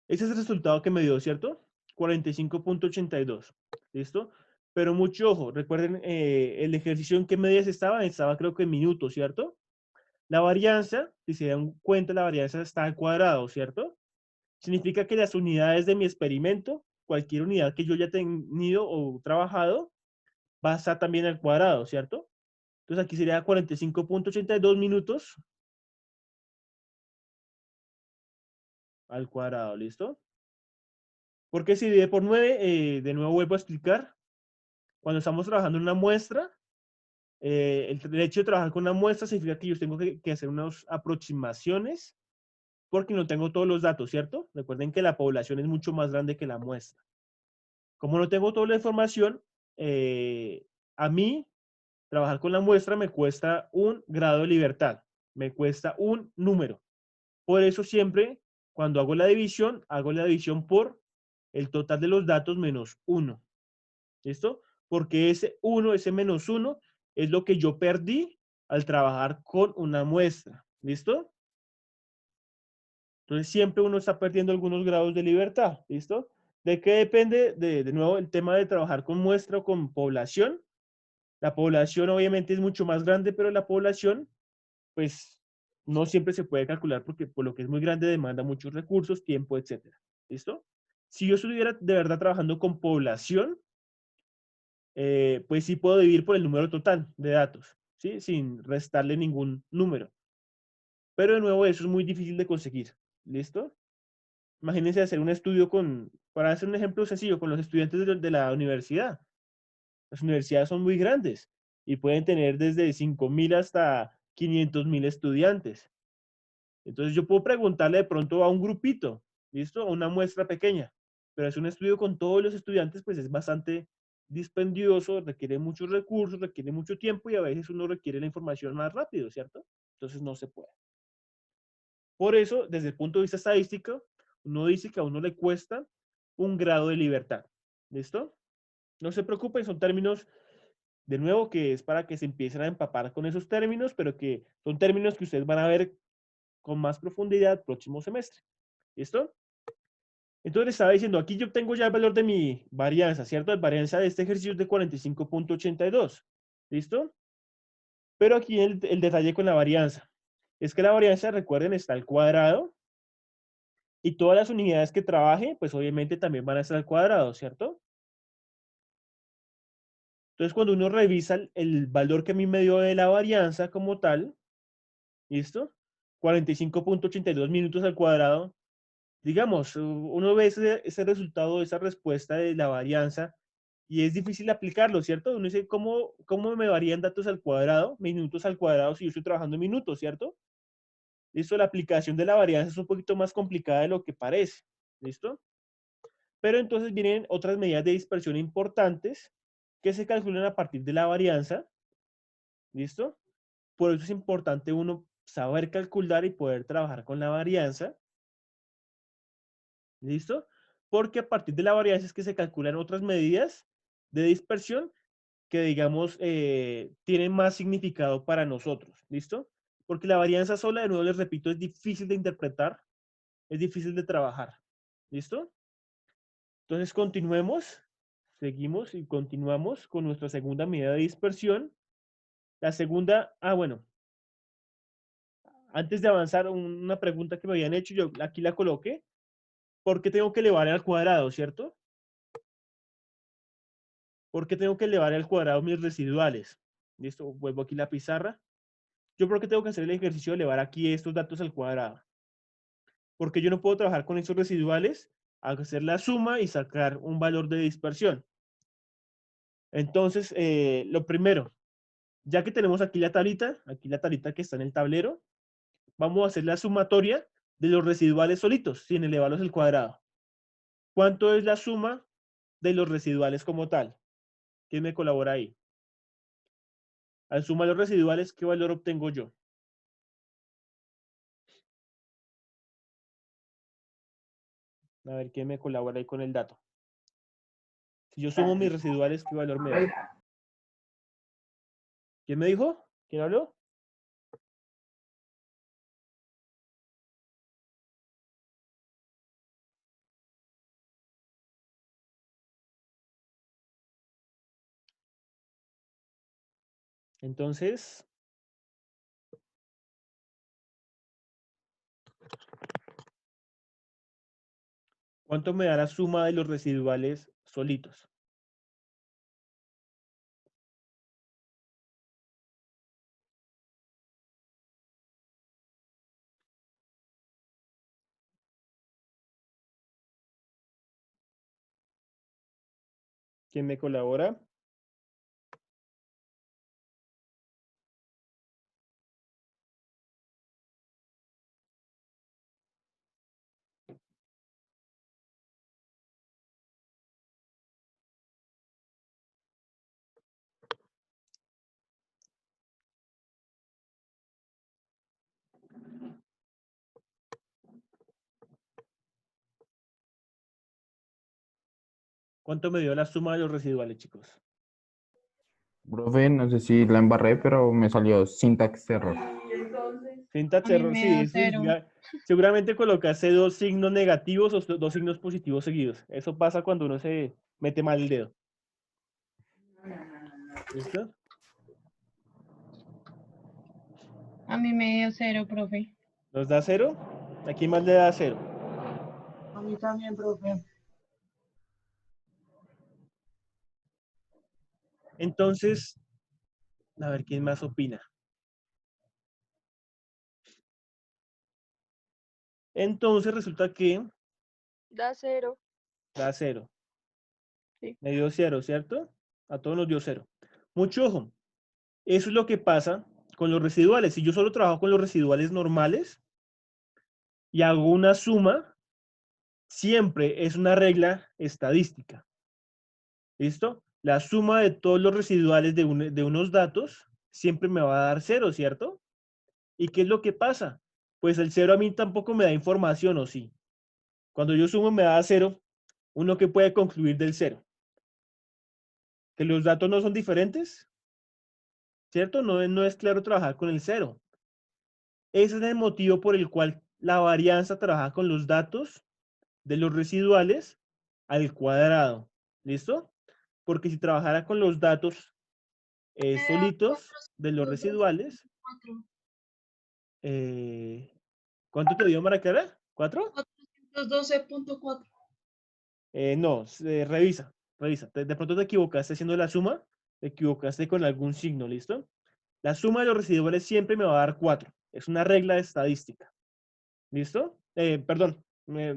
Ese es el resultado que me dio, ¿cierto? 45.82. ¿Listo? Pero mucho ojo, recuerden el ejercicio en qué medidas estaba. Estaba creo que en minutos, ¿cierto? La varianza, si se dan cuenta, la varianza está al cuadrado, ¿cierto? Significa que las unidades de mi experimento, cualquier unidad que yo haya tenido o trabajado, va a estar también al cuadrado, ¿cierto? Entonces aquí sería 45.82 minutos al cuadrado, ¿listo? Porque si divide por 9, de nuevo vuelvo a explicar, cuando estamos trabajando en una muestra, el hecho de trabajar con una muestra significa que yo tengo que hacer unas aproximaciones porque no tengo todos los datos, ¿cierto? Recuerden que la población es mucho más grande que la muestra. Como no tengo toda la información, a mí trabajar con la muestra me cuesta un grado de libertad, me cuesta un número. Por eso siempre, cuando hago la división por el total de los datos menos 1. ¿Listo? Porque ese 1, ese menos 1, es lo que yo perdí al trabajar con una muestra. ¿Listo? Entonces siempre uno está perdiendo algunos grados de libertad. ¿Listo? ¿De qué depende? De nuevo, el tema de trabajar con muestra o con población. La población obviamente es mucho más grande, pero la población, pues, no siempre se puede calcular porque por lo que es muy grande demanda muchos recursos, tiempo, etcétera. ¿Listo? Si yo estuviera de verdad trabajando con población, pues sí puedo dividir por el número total de datos, ¿sí? Sin restarle ningún número. Pero de nuevo, eso es muy difícil de conseguir. ¿Listo? Imagínense hacer un estudio para hacer un ejemplo sencillo, con los estudiantes de la universidad. Las universidades son muy grandes y pueden tener desde 5.000 hasta 500.000 estudiantes. Entonces yo puedo preguntarle de pronto a un grupito, ¿listo? A una muestra pequeña. Pero es un estudio con todos los estudiantes, pues es bastante dispendioso, requiere muchos recursos, requiere mucho tiempo y a veces uno requiere la información más rápido, ¿cierto? Entonces no se puede. Por eso, desde el punto de vista estadístico, uno dice que a uno le cuesta un grado de libertad. ¿Listo? No se preocupen, son términos, de nuevo, que es para que se empiecen a empapar con esos términos, pero que son términos que ustedes van a ver con más profundidad el próximo semestre. ¿Listo? Entonces les estaba diciendo, aquí yo tengo ya el valor de mi varianza, ¿cierto? La varianza de este ejercicio es de 45.82. ¿Listo? Pero aquí el detalle con la varianza es que la varianza, recuerden, está al cuadrado y todas las unidades que trabaje, pues obviamente también van a estar al cuadrado, ¿cierto? Entonces, cuando uno revisa el valor que a mí me dio de la varianza como tal, ¿listo? 45.82 minutos al cuadrado. Digamos, uno ve ese resultado, esa respuesta de la varianza y es difícil aplicarlo, ¿cierto? Uno dice, ¿cómo me varían datos al cuadrado, minutos al cuadrado si yo estoy trabajando en minutos, ¿cierto? Listo, la aplicación de la varianza es un poquito más complicada de lo que parece, ¿listo? Pero entonces vienen otras medidas de dispersión importantes que se calculan a partir de la varianza, ¿listo? Por eso es importante uno saber calcular y poder trabajar con la varianza, ¿listo? Porque a partir de la varianza es que se calculan otras medidas de dispersión que, digamos, tienen más significado para nosotros, ¿listo? Porque la varianza sola, de nuevo les repito, es difícil de interpretar, es difícil de trabajar, ¿listo? Entonces continuemos, seguimos y continuamos con nuestra segunda medida de dispersión. La segunda, bueno, antes de avanzar, una pregunta que me habían hecho, yo aquí la coloqué. ¿Por qué tengo que elevar al cuadrado, cierto? ¿Por qué tengo que elevar al cuadrado mis residuales? Listo, vuelvo aquí la pizarra. ¿Yo por qué tengo que hacer el ejercicio de elevar aquí estos datos al cuadrado? Porque yo no puedo trabajar con esos residuales, hacer la suma y sacar un valor de dispersión. Entonces, lo primero, ya que tenemos aquí la tablita que está en el tablero, vamos a hacer la sumatoria de los residuales solitos, sin elevarlos al cuadrado. ¿Cuánto es la suma de los residuales como tal? ¿Quién me colabora ahí? Al sumar los residuales, ¿qué valor obtengo yo? A ver, ¿quién me colabora ahí con el dato? Si yo sumo mis residuales, ¿qué valor me da? ¿Quién me dijo? ¿Quién habló? Entonces, ¿cuánto me da la suma de los residuales solitos? ¿Quién me colabora? ¿Cuánto me dio la suma de los residuales, chicos? Profe, no sé si la embarré, pero me salió syntax error. Syntax A mí error, me sí, da eso 0. seguramente colocaste dos signos negativos o dos signos positivos seguidos. Eso pasa cuando uno se mete mal el dedo. ¿Listo? A mí me dio 0, profe. ¿Nos da 0? ¿A quién más le da 0? A mí también, profe. Entonces, a ver, ¿quién más opina? Entonces resulta que Da 0. da 0. Sí. Me dio 0, ¿cierto? A todos nos dio 0. Mucho ojo. Eso es lo que pasa con los residuales. Si yo solo trabajo con los residuales normales y hago una suma, siempre es una regla estadística. ¿Listo? La suma de todos los residuales de unos datos siempre me va a dar 0, ¿cierto? ¿Y qué es lo que pasa? Pues el 0 a mí tampoco me da información, ¿o sí? Cuando yo sumo me da 0, ¿uno que puede concluir del 0? ¿Que los datos no son diferentes? ¿Cierto? No es claro trabajar con el 0. Ese es el motivo por el cual la varianza trabaja con los datos de los residuales al cuadrado. ¿Listo? Porque si trabajara con los datos solitos de los residuales, 412.4. ¿cuánto te dio, María Clara? ¿4? 412.4. No, revisa. De pronto te equivocaste haciendo la suma, te equivocaste con algún signo, ¿listo? La suma de los residuales siempre me va a dar 4. Es una regla de estadística. ¿Listo? Perdón,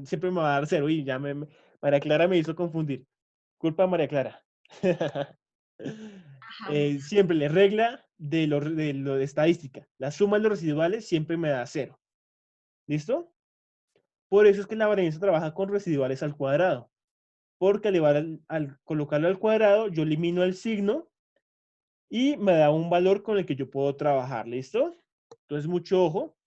siempre me va a dar 0 y ya María Clara me hizo confundir. Culpa de María Clara. Siempre la regla de lo de estadística. La suma de los residuales siempre me da 0. ¿Listo? Por eso es que la varianza trabaja con residuales al cuadrado. Porque al colocarlo al cuadrado, yo elimino el signo y me da un valor con el que yo puedo trabajar. ¿Listo? Entonces, mucho ojo.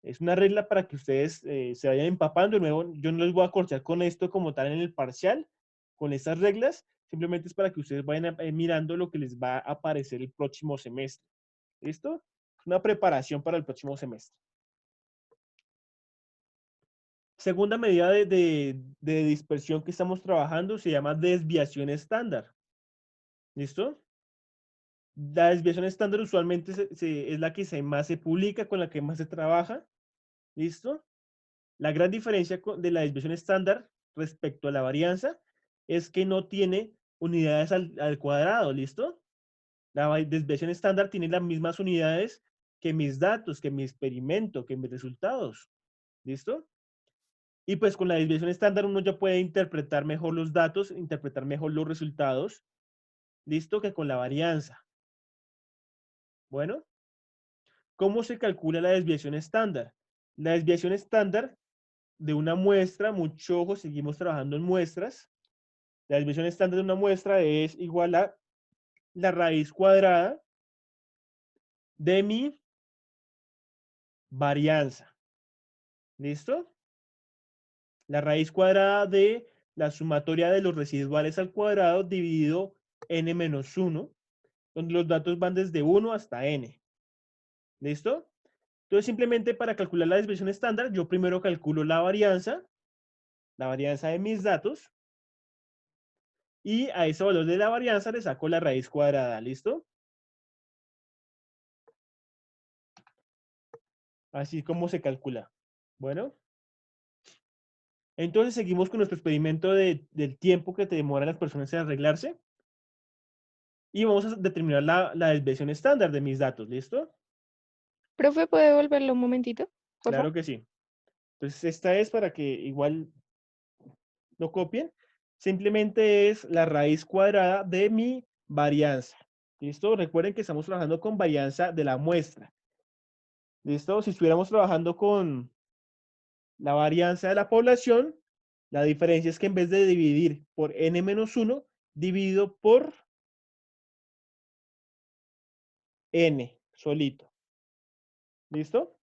Es una regla para que ustedes se vayan empapando. De nuevo, yo no les voy a corchar con esto como tal en el parcial, con estas reglas. Simplemente es para que ustedes vayan mirando lo que les va a aparecer el próximo semestre. ¿Listo? Es una preparación para el próximo semestre. Segunda medida de dispersión que estamos trabajando se llama desviación estándar. ¿Listo? La desviación estándar usualmente es la que más se publica, con la que más se trabaja. ¿Listo? La gran diferencia de la desviación estándar respecto a la varianza es que no tiene unidades al cuadrado, ¿listo? La desviación estándar tiene las mismas unidades que mis datos, que mi experimento, que mis resultados, ¿listo? Y pues con la desviación estándar uno ya puede interpretar mejor los datos, interpretar mejor los resultados, ¿listo? Que con la varianza. Bueno, ¿cómo se calcula la desviación estándar? La desviación estándar de una muestra, mucho ojo, seguimos trabajando en muestras. La desviación estándar de una muestra es igual a la raíz cuadrada de mi varianza. ¿Listo? La raíz cuadrada de la sumatoria de los residuales al cuadrado dividido n-1. donde los datos van desde 1 hasta n. ¿Listo? Entonces, simplemente para calcular la desviación estándar, yo primero calculo la varianza de mis datos, y a ese valor de la varianza le saco la raíz cuadrada. ¿Listo? Así como se calcula. Bueno. Entonces seguimos con nuestro experimento del tiempo que te demoran las personas en arreglarse. Y vamos a determinar la desviación estándar de mis datos. ¿Listo? Profe, ¿puede volverlo un momentito? Por Claro favor. que sí. Entonces esta es para que igual lo copien. Simplemente es la raíz cuadrada de mi varianza. ¿Listo? Recuerden que estamos trabajando con varianza de la muestra. ¿Listo? Si estuviéramos trabajando con la varianza de la población, la diferencia es que en vez de dividir por n-1, divido por n solito. ¿Listo?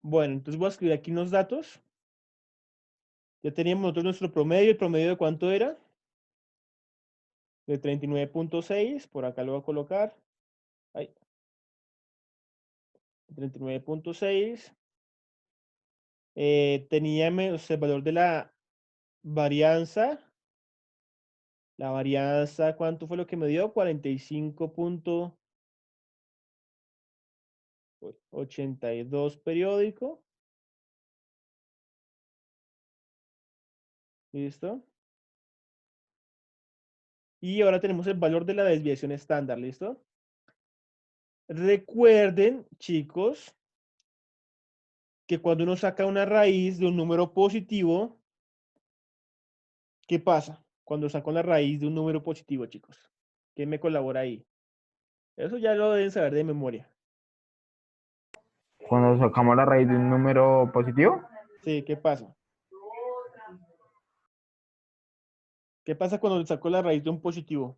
Bueno, entonces voy a escribir aquí unos datos. Ya teníamos nosotros nuestro promedio. ¿El promedio de cuánto era? De 39.6. Por acá lo voy a colocar. Ahí. 39.6. Teníamos el valor de la varianza. La varianza, ¿cuánto fue lo que me dio? 45.82 periódico. ¿Listo? Y ahora tenemos el valor de la desviación estándar. ¿Listo? Recuerden, chicos, que cuando uno saca una raíz de un número positivo, ¿qué pasa? Cuando saco la raíz de un número positivo, chicos. ¿Quién me colabora ahí? Eso ya lo deben saber de memoria. Cuando sacamos la raíz de un número positivo, Sí, ¿qué pasa? ¿Qué pasa cuando saco la raíz de un positivo?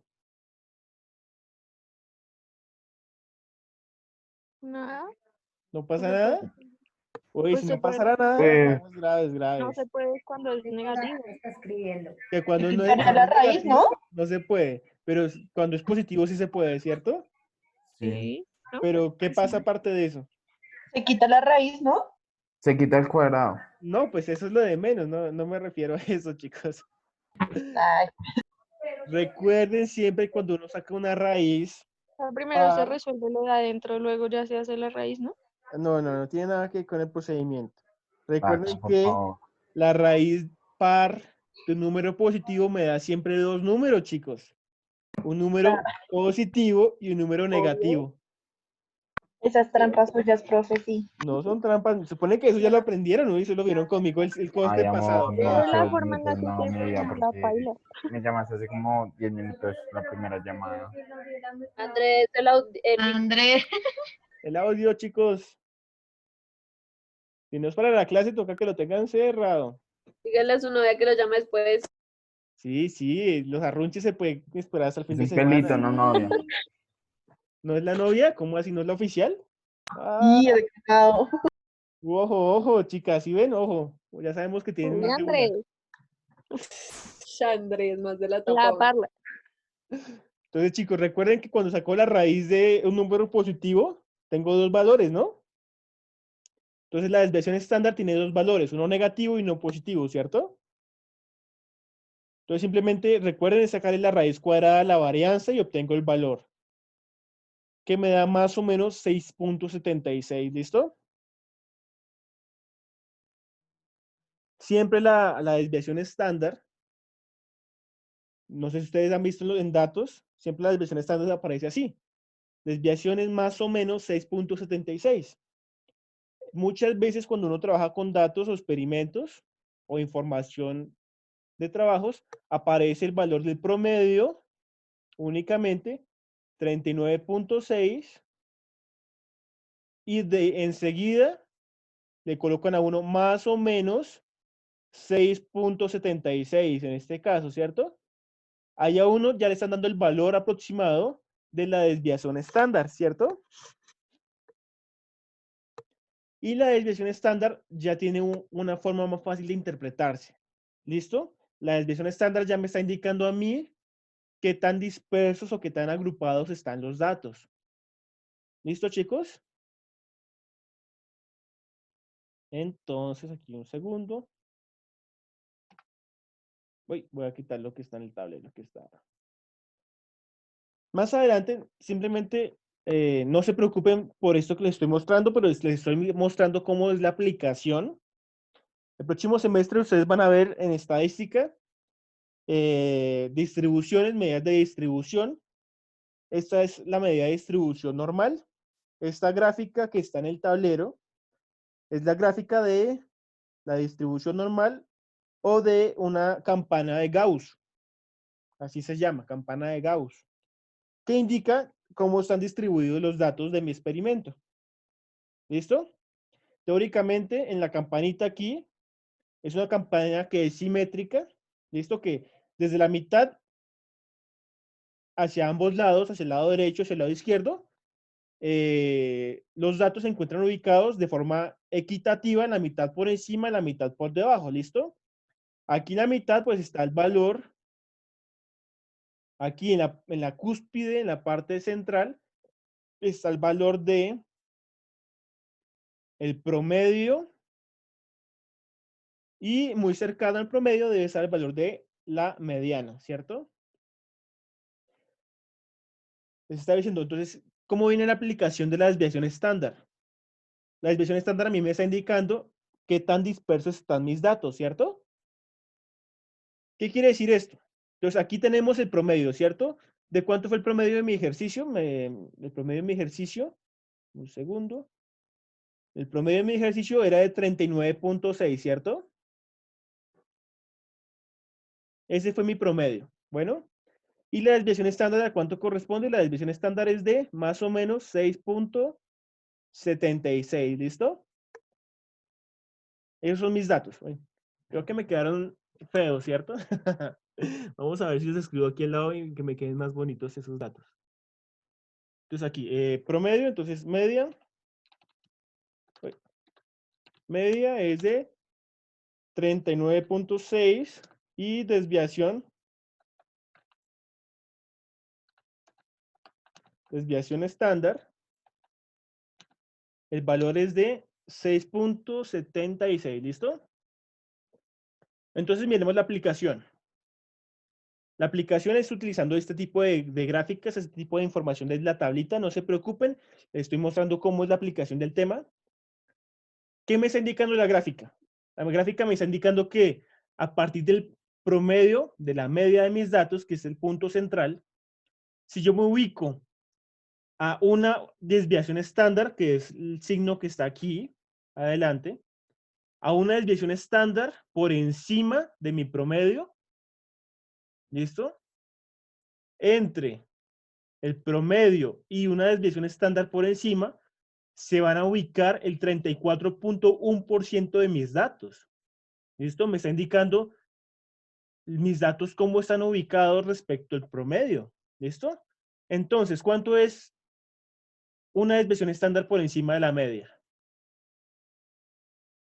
Nada. ¿No No pasa se nada? puede. Oye, Pues si se no puede. pasara nada, pues, es grave, es No grave. se puede cuando es negativo. Que cuando no es Quitaría la raíz, ¿no? negativo, no se puede. Pero cuando es positivo sí se puede, ¿cierto? Sí. ¿No? Pero ¿qué pasa aparte de eso? Se quita la raíz, ¿no? se quita el cuadrado. No, pues eso es lo de menos, no me refiero a eso, chicos. Ay, Recuerden siempre cuando uno saca una raíz Primero se par, resuelve lo de adentro, luego ya se hace la raíz, ¿no? no tiene nada que ver con el procedimiento. Pacha, Recuerden por que favor. la raíz par de un número positivo me da siempre dos números, chicos. Un número positivo y un número negativo. esas trampas suyas, profe, sí. No son trampas, se supone que eso ya lo aprendieron, ¿no? Y eso lo vieron conmigo el coste Ay, amor, pasado. no Pero la sé, forma en la pues que no, te mi vida, explica, porque paila. me llamaste hace como 10 minutos la primera llamada. Andrés, Andrés. El audio, chicos. Si no es para la clase, toca que lo tengan cerrado. Dígale a su novia que lo llame después. Sí, los arrunches se pueden esperar hasta el fin Es de un semana. pelito, no novia. ¿No es la novia? ¿Cómo así? ¿No es la oficial? Ah, Y el pecado. ojo, chicas, ¿sí ven? Ojo. Ya sabemos que tienen Oye, más de una. Andrés, Andrés, más de la la tapa. parla. Entonces, chicos, recuerden que cuando saco la raíz de un número positivo, tengo dos valores, ¿no? Entonces, la desviación estándar tiene dos valores, uno negativo y uno positivo, ¿cierto? Entonces, simplemente recuerden sacarle la raíz cuadrada a la varianza y obtengo el valor, que me da más o menos 6.76, ¿listo? Siempre la desviación estándar, no sé si ustedes han visto en datos, siempre la desviación estándar aparece así. Desviación es más o menos 6.76. Muchas veces cuando uno trabaja con datos o experimentos o información de trabajos, aparece el valor del promedio únicamente 39.6 y enseguida le colocan a uno más o menos 6.76 en este caso, ¿cierto? Ahí a uno ya le están dando el valor aproximado de la desviación estándar, ¿cierto? Y la desviación estándar ya tiene una forma más fácil de interpretarse. ¿Listo? La desviación estándar ya me está indicando a mí qué tan dispersos o qué tan agrupados están los datos. ¿Listo, chicos? Entonces, aquí un segundo. Voy a quitar lo que está en el tablero, que está. Más adelante, simplemente no se preocupen por esto que les estoy mostrando, pero les estoy mostrando cómo es la aplicación. El próximo semestre ustedes van a ver en estadística distribuciones, medidas de distribución. Esta es la medida de distribución normal. Esta gráfica que está en el tablero es la gráfica de la distribución normal o de una campana de Gauss. Así se llama, campana de Gauss, que indica cómo están distribuidos los datos de mi experimento. ¿Listo? Teóricamente, en la campanita aquí, es una campana que es simétrica. ¿Listo? Que desde la mitad hacia ambos lados, hacia el lado derecho, hacia el lado izquierdo, los datos se encuentran ubicados de forma equitativa, en la mitad por encima, en la mitad por debajo. ¿Listo? Aquí en la mitad, pues está el valor. Aquí en la cúspide, en la parte central, está el valor de el promedio, y muy cercano al promedio debe estar el valor de la mediana, ¿cierto? Les está diciendo, entonces, ¿cómo viene la aplicación de la desviación estándar? La desviación estándar a mí me está indicando qué tan dispersos están mis datos, ¿cierto? ¿Qué quiere decir esto? Entonces, aquí tenemos el promedio, ¿cierto? ¿De cuánto fue el promedio de mi ejercicio? El promedio de mi ejercicio, un segundo. El promedio de mi ejercicio era de 39.6, ¿cierto? Ese fue mi promedio. Bueno, ¿y la desviación estándar a cuánto corresponde? La desviación estándar es de más o menos 6.76, ¿listo? Esos son mis datos. Bueno, creo que me quedaron feos, ¿cierto? Vamos a ver si los escribo aquí al lado y que me queden más bonitos esos datos. Entonces aquí, promedio, entonces media. Media es de 39.6 y desviación estándar, el valor es de 6.76, ¿listo? Entonces miremos la aplicación. La aplicación es utilizando este tipo de gráficas, este tipo de información de la tablita, no se preocupen, les estoy mostrando cómo es la aplicación del tema. ¿Qué me está indicando la gráfica? La gráfica me está indicando que a partir del promedio, de la media de mis datos, que es el punto central, si yo me ubico a una desviación estándar, que es el signo que está aquí, adelante, a una desviación estándar por encima de mi promedio, ¿listo? Entre el promedio y una desviación estándar por encima, se van a ubicar el 34.1% de mis datos. ¿Listo? Me está indicando mis datos cómo están ubicados respecto al promedio. ¿Listo? Entonces, ¿cuánto es una desviación estándar por encima de la media?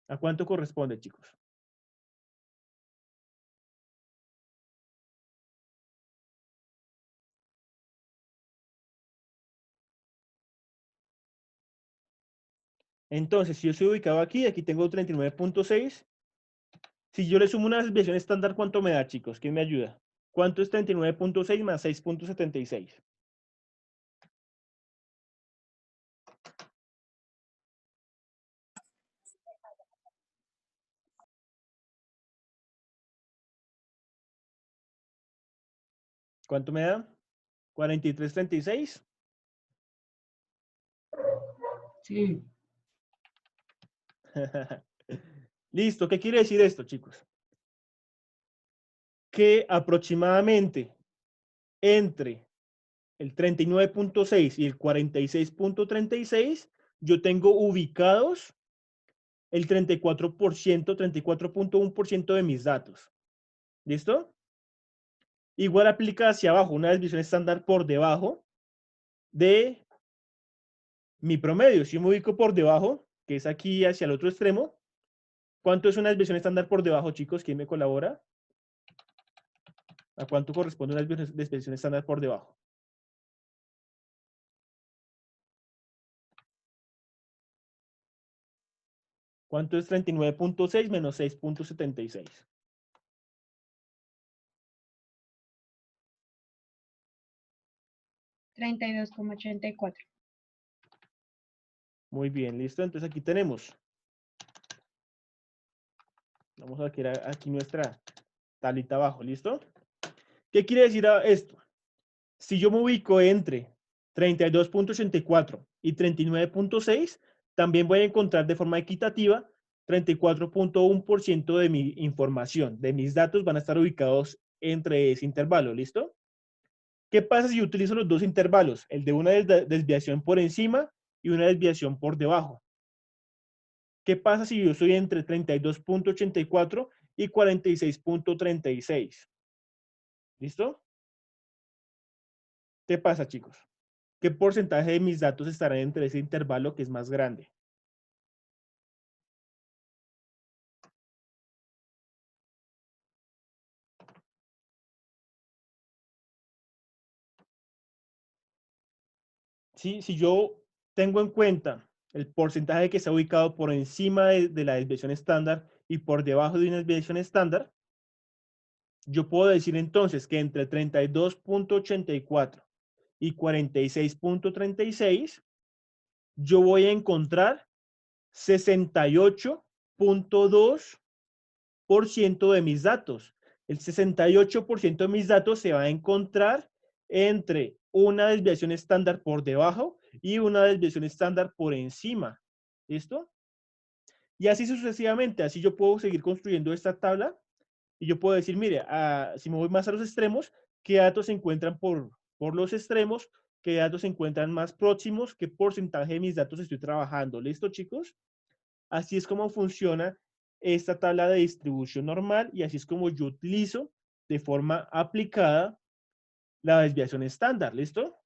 ¿A cuánto corresponde, chicos? Entonces, si yo estoy ubicado aquí, aquí tengo 39.6. Si yo le sumo una desviación estándar, ¿cuánto me da, chicos? ¿Quién me ayuda? ¿Cuánto es 39.6 más 6.76? ¿Cuánto me da? 43.36. Sí. Listo. ¿Qué quiere decir esto, chicos? Que aproximadamente entre el 39.6 y el 46.36, yo tengo ubicados el 34%, 34.1% de mis datos. ¿Listo? Igual aplica hacia abajo, una desviación estándar por debajo de mi promedio. Si yo me ubico por debajo, que es aquí hacia el otro extremo. ¿Cuánto es una desviación estándar por debajo, chicos? ¿Quién me colabora? ¿A cuánto corresponde una desviación estándar por debajo? ¿Cuánto es 39.6 menos 6.76? $32,84. Muy bien, listo. Entonces aquí tenemos. Vamos a ver aquí nuestra tablita abajo, ¿listo? ¿Qué quiere decir esto? Si yo me ubico entre 32.84 y 39.6, también voy a encontrar de forma equitativa 34.1% de mi información, de mis datos van a estar ubicados entre ese intervalo, ¿listo? ¿Qué pasa si yo utilizo los dos intervalos? El de una desviación por encima y una desviación por debajo. ¿Qué pasa si yo estoy entre 32.84 y 46.36? ¿Listo? ¿Qué pasa, chicos? ¿Qué porcentaje de mis datos estarán entre ese intervalo que es más grande? ¿Sí? Si yo tengo en cuenta el porcentaje que está ubicado por encima de la desviación estándar y por debajo de una desviación estándar, yo puedo decir entonces que entre 32.84 y 46.36, yo voy a encontrar 68.2% de mis datos. El 68% de mis datos se va a encontrar entre una desviación estándar por debajo y una desviación estándar por encima. ¿Listo? Y así sucesivamente. Así yo puedo seguir construyendo esta tabla y yo puedo decir, mire, si me voy más a los extremos, ¿qué datos se encuentran por los extremos? ¿Qué datos se encuentran más próximos? ¿Qué porcentaje de mis datos estoy trabajando? ¿Listo, chicos? Así es como funciona esta tabla de distribución normal y así es como yo utilizo de forma aplicada la desviación estándar. ¿Listo?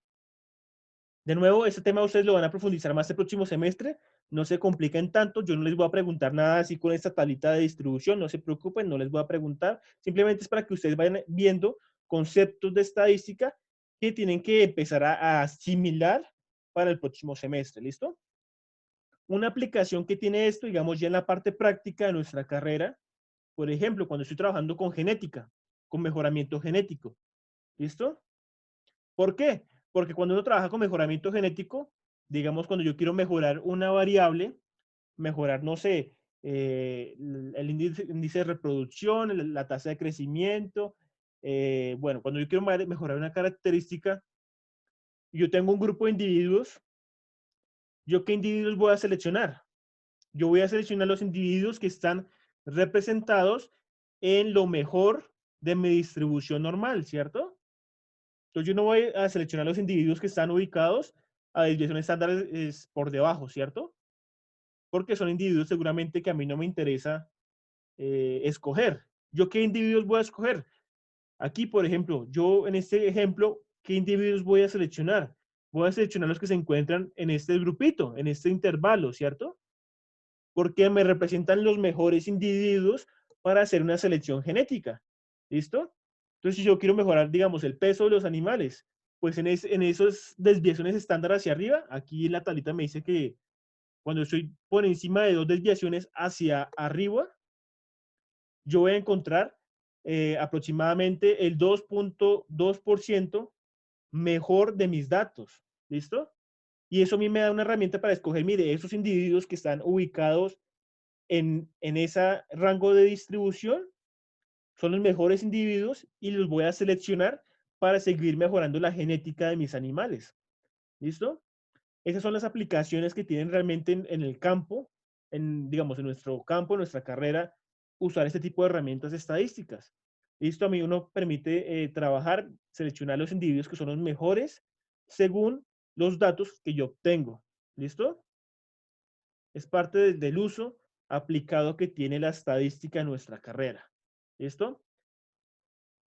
De nuevo, este tema ustedes lo van a profundizar más el próximo semestre. No se compliquen tanto. Yo no les voy a preguntar nada así con esta tablita de distribución. No se preocupen, no les voy a preguntar. Simplemente es para que ustedes vayan viendo conceptos de estadística que tienen que empezar a asimilar para el próximo semestre. ¿Listo? Una aplicación que tiene esto, digamos, ya en la parte práctica de nuestra carrera, por ejemplo, cuando estoy trabajando con genética, con mejoramiento genético. ¿Listo? ¿Por qué? Porque cuando uno trabaja con mejoramiento genético, digamos, cuando yo quiero mejorar una variable, mejorar, no sé, el índice de reproducción, la tasa de crecimiento, bueno, cuando yo quiero mejorar una característica, yo tengo un grupo de individuos, ¿yo qué individuos voy a seleccionar? Yo voy a seleccionar los individuos que están representados en lo mejor de mi distribución normal, ¿cierto? Entonces yo no voy a seleccionar los individuos que están ubicados a desviación estándar por debajo, ¿cierto? Porque son individuos seguramente que a mí no me interesa escoger. ¿Yo qué individuos voy a escoger? Aquí, por ejemplo, yo en este ejemplo, ¿qué individuos voy a seleccionar? Voy a seleccionar los que se encuentran en este grupito, en este intervalo, ¿cierto? Porque me representan los mejores individuos para hacer una selección genética. ¿Listo? Entonces, si yo quiero mejorar, digamos, el peso de los animales, pues en esas desviaciones estándar hacia arriba, aquí en la tablita me dice que cuando estoy por encima de 2 desviaciones hacia arriba, yo voy a encontrar aproximadamente el 2.2% mejor de mis datos. ¿Listo? Y eso a mí me da una herramienta para escoger, mire, esos individuos que están ubicados en ese rango de distribución son los mejores individuos y los voy a seleccionar para seguir mejorando la genética de mis animales. ¿Listo? Esas son las aplicaciones que tienen realmente en el campo, digamos, en nuestro campo, en nuestra carrera, usar este tipo de herramientas estadísticas. Listo, a mí uno permite trabajar, seleccionar los individuos que son los mejores según los datos que yo obtengo. ¿Listo? Es parte del uso aplicado que tiene la estadística en nuestra carrera. ¿Listo?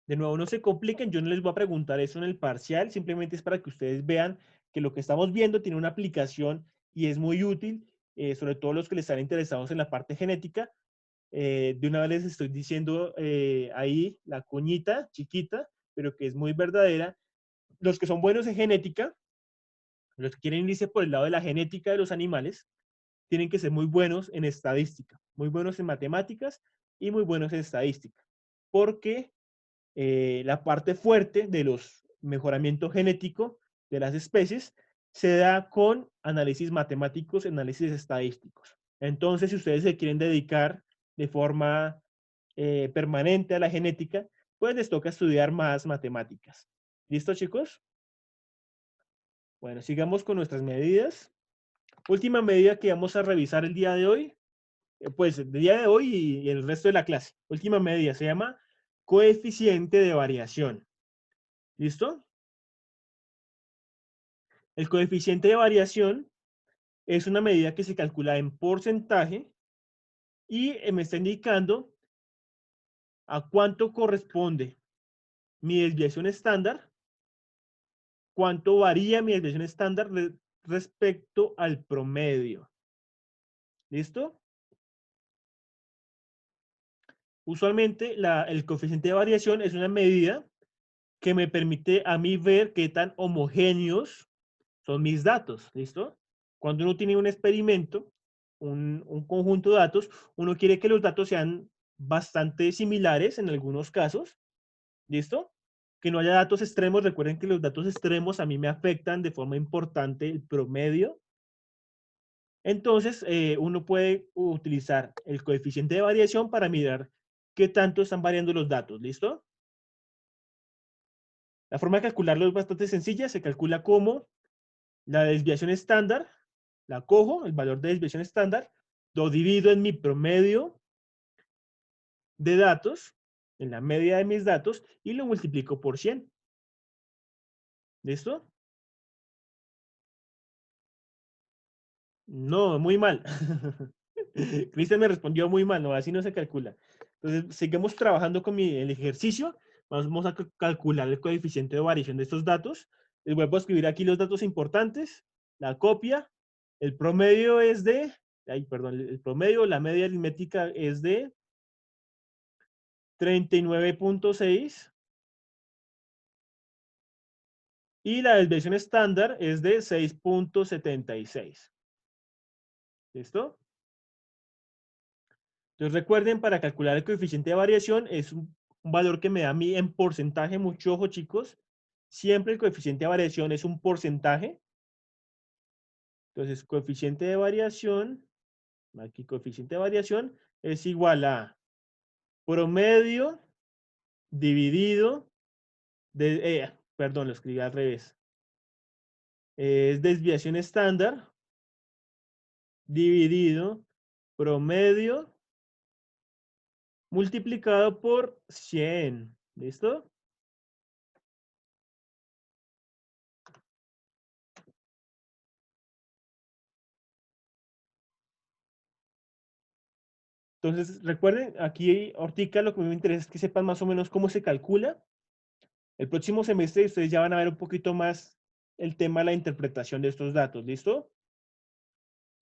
De nuevo, no se compliquen, yo no les voy a preguntar eso en el parcial, simplemente es para que ustedes vean que lo que estamos viendo tiene una aplicación y es muy útil sobre todo los que les están interesados en la parte genética. De una vez les estoy diciendo ahí la cuñita chiquita, pero que es muy verdadera. Los que son buenos en genética, los que quieren irse por el lado de la genética de los animales, tienen que ser muy buenos en estadística, muy buenos en matemáticas y muy buenos en estadística. Porque la parte fuerte de los mejoramientos genéticos de las especies se da con análisis matemáticos, análisis estadísticos. Entonces, si ustedes se quieren dedicar de forma permanente a la genética, pues les toca estudiar más matemáticas. ¿Listo, chicos? Bueno, sigamos con nuestras medidas. Última medida que vamos a revisar el día de hoy, pues el día de hoy y el resto de la clase. Última medida se llama coeficiente de variación. ¿Listo? El coeficiente de variación es una medida que se calcula en porcentaje y me está indicando a cuánto corresponde mi desviación estándar, cuánto varía mi desviación estándar respecto al promedio. ¿Listo? Usualmente el coeficiente de variación es una medida que me permite a mí ver qué tan homogéneos son mis datos. ¿Listo? Cuando uno tiene un experimento, un conjunto de datos, uno quiere que los datos sean bastante similares en algunos casos. ¿Listo? Que no haya datos extremos. Recuerden que los datos extremos a mí me afectan de forma importante el promedio. Entonces, uno puede utilizar el coeficiente de variación para mirar qué tanto están variando los datos. ¿Listo? La forma de calcularlo es bastante sencilla. Se calcula como la desviación estándar, la cojo, el valor de desviación estándar, lo divido en mi promedio de datos, en la media de mis datos, y lo multiplico por 100. ¿Listo? No, muy mal. Cristian me respondió muy mal, no, así no se calcula. Entonces, seguimos trabajando con el ejercicio. Vamos a calcular el coeficiente de variación de estos datos. Les vuelvo a escribir aquí los datos importantes. La copia, el promedio es de, el promedio, la media aritmética es de 39.6 y la desviación estándar es de 6.76. ¿Listo? Entonces recuerden, para calcular el coeficiente de variación es un valor que me da a mí en porcentaje. Mucho ojo, chicos. Siempre el coeficiente de variación es un porcentaje. Entonces, coeficiente de variación, aquí coeficiente de variación es igual a promedio dividido, perdón, lo escribí al revés. Es desviación estándar dividido promedio multiplicado por 100. ¿Listo? Entonces, recuerden, aquí ahorita lo que me interesa es que sepan más o menos cómo se calcula. El próximo semestre ustedes ya van a ver un poquito más el tema de la interpretación de estos datos. ¿Listo?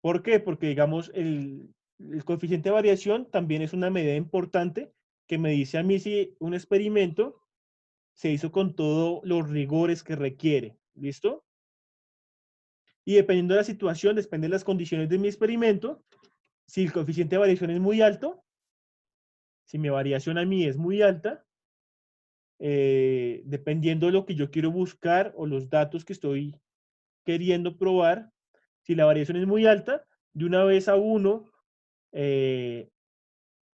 ¿Por qué? Porque, digamos, el coeficiente de variación también es una medida importante que me dice a mí si un experimento se hizo con todos los rigores que requiere. ¿Listo? Y dependiendo de la situación, depende de las condiciones de mi experimento, si el coeficiente de variación es muy alto, si mi variación a mí es muy alta, dependiendo de lo que yo quiero buscar o los datos que estoy queriendo probar, si la variación es muy alta, de una vez a uno,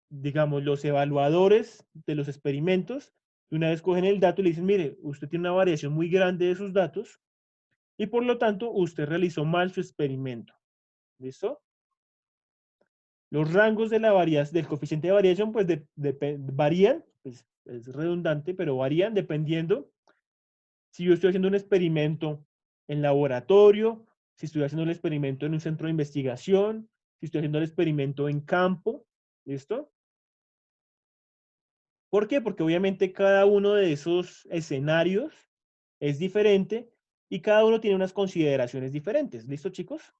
digamos, los evaluadores de los experimentos, de una vez cogen el dato y le dicen, mire, usted tiene una variación muy grande de sus datos y por lo tanto usted realizó mal su experimento. ¿Listo? Los rangos de del coeficiente de variación, pues varían, pues es redundante, pero varían dependiendo si yo estoy haciendo un experimento en laboratorio, si estoy haciendo el experimento en un centro de investigación, si estoy haciendo el experimento en campo. ¿Listo? ¿Por qué? Porque obviamente cada uno de esos escenarios es diferente y cada uno tiene unas consideraciones diferentes. ¿Listo, chicos?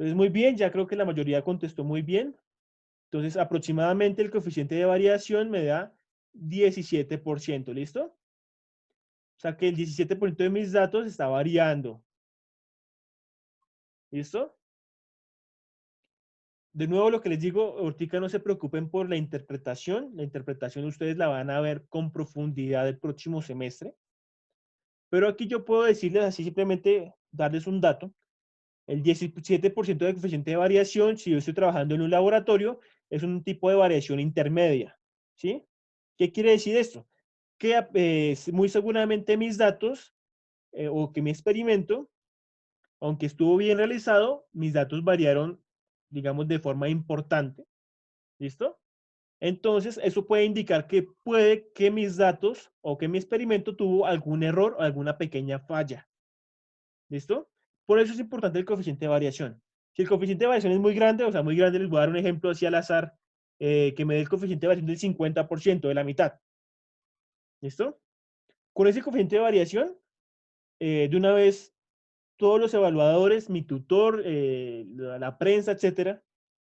Entonces, muy bien, ya creo que la mayoría contestó muy bien. Entonces, aproximadamente el coeficiente de variación me da 17%, ¿listo? O sea que el 17% de mis datos está variando. ¿Listo? De nuevo, lo que les digo, ahorita no se preocupen por la interpretación. La interpretación ustedes la van a ver con profundidad el próximo semestre. Pero aquí yo puedo decirles así, simplemente darles un dato. El 17% de coeficiente de variación, si yo estoy trabajando en un laboratorio, es un tipo de variación intermedia. ¿Sí? ¿Qué quiere decir esto? Que muy seguramente mis datos o que mi experimento, aunque estuvo bien realizado, mis datos variaron, digamos, de forma importante. ¿Listo? Entonces, eso puede indicar que puede que mis datos o que mi experimento tuvo algún error o alguna pequeña falla. ¿Listo? Por eso es importante el coeficiente de variación. Si el coeficiente de variación es muy grande, o sea, muy grande, les voy a dar un ejemplo así al azar, que me dé el coeficiente de variación del 50%, de la mitad. ¿Listo? Con ese coeficiente de variación, de una vez, todos los evaluadores, mi tutor, la prensa, etcétera,